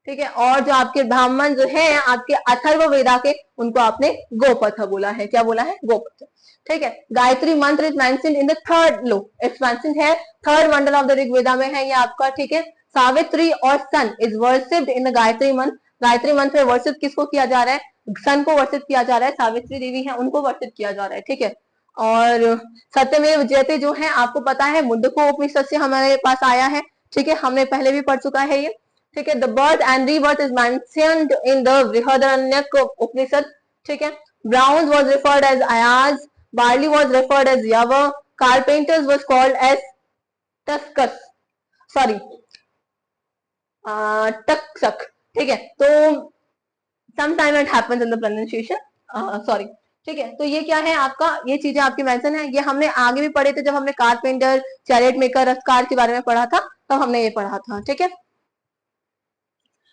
ठीक है। और जो आपके ब्राह्मण जो है आपके अथर्व वेदा के, उनको आपने गोपथ बोला है, क्या बोला है, गोपथ, ठीक है। Gayatri mantra is mentioned in the third, लो इट्स मेंशन्ड है third mandal of the Rigveda में है ये आपका, ठीक है। सावित्री और sun is worshipped in the Gayatri mantra. Gayatri मंत्र में वर्शिप किसको किया जा रहा है, सन को वर्शिप किया जा रहा है, सावित्री देवी है उनको वर्शिप किया जा रहा है, ठीक है। और सत्यमेव जयते जो है आपको पता है, मुंडको उपनिषद से हमारे पास आया है, ठीक है, हमने पहले भी पढ़ चुका है ये, ठीक है। The birth and rebirth is mentioned in the Brihadaranyaka Upanishad, ठीक है। ब्राउन वाज रिफर्ड एज अयाज, barley was referred as yava, carpenters was called as tuscus, sorry टक्सक, ठीक है। तो sometime it happens in the pronunciation, sorry, ठीक है। तो ये क्या है आपका, ये चीजें आपकी मेंशन है, ये हमने आगे भी पढ़े थे जब हमने कारपेंटर, चैरियट मेकर, रथकार के बारे में पढ़ा था, तब हमने ये पढ़ा था, ठीक है।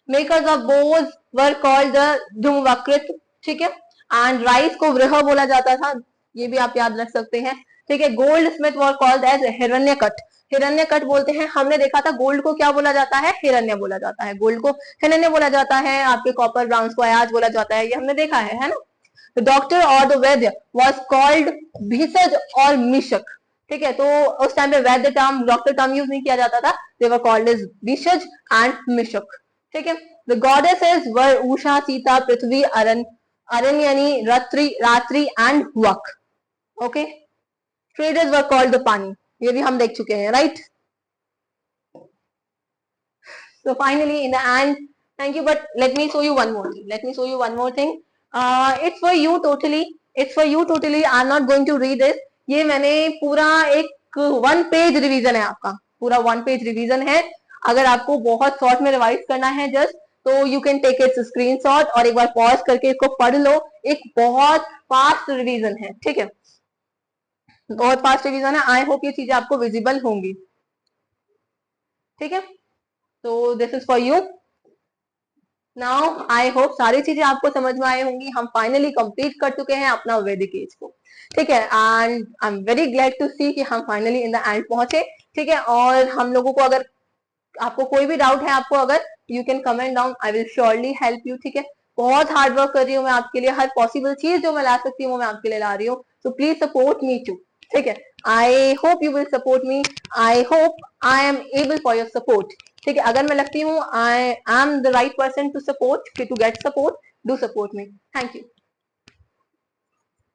Makers of bows were called the धूमवकृत, ठीक है। एंड राइस को वृह बोला जाता था, ये भी आप याद रख सकते हैं, ठीक है। Goldsmith were called as हिरण्यकट, हिरण्यकट बोलते हैं। हमने देखा था गोल्ड को क्या बोला जाता है, हिरण्य बोला जाता है, गोल्ड को हिरण्य बोला जाता है, आपके कॉपर ब्राउन्स को अयाज बोला जाता है, ये हमने देखा है ना। द डॉक्टर और द वैद्य वॉज कॉल्ड भीषज और मिशक, ठीक है। तो उस टाइम पे वैद्य टर्म, डॉक्टर टर्म यूज नहीं किया जाता था, दे वर कॉल्ड एज भीषज एंड मिशक, ठीक है। द गॉडेसेस वर उषा, सीता, पृथ्वी, अरण्यनी, रात्रि एंड वक, okay. Traders were called the पानी, ये भी हम देख चुके हैं, right. So finally in the end, thank you, but let me show you one more thing, it's for you totally, I'm not going to read this, ये मैंने पूरा एक 1 पेज रिवीजन है, आपका पूरा 1 पेज रिवीजन है। अगर आपको बहुत शॉर्ट में रिवाइज करना है जस्ट, तो you can take its screenshot और एक बार पॉज करके इसको पढ़ लो। एक बहुत फास्ट रिवीजन है, ठीक है, बहुत फास्ट रिवीजन है। आई होप ये चीजें आपको विजिबल होंगी, ठीक है। तो this is for you. Now I hope सारी चीजें आपको समझ में आई होंगी। हम फाइनली कंप्लीट कर चुके हैं अपना वैदिक एज को, ठीक है। And I am very glad to see कि हम फाइनली इन द एंड पहुंचे, ठीक है। और हम लोगों को, अगर आपको कोई भी डाउट है, आपको अगर, you can comment down, I will surely help you, ठीक है। बहुत हार्ड वर्क कर रही हूँ मैं आपके लिए, हर पॉसिबल चीज जो मैं ला सकती हूँ वो मैं आपके लिए ला रही हूँ। So please support me too, ठीक है। I hope you will support me, I hope I am able for your support, ठीक है। अगर मैं लगती हूँ I am the right person to support, to get support, do support me. Thank you.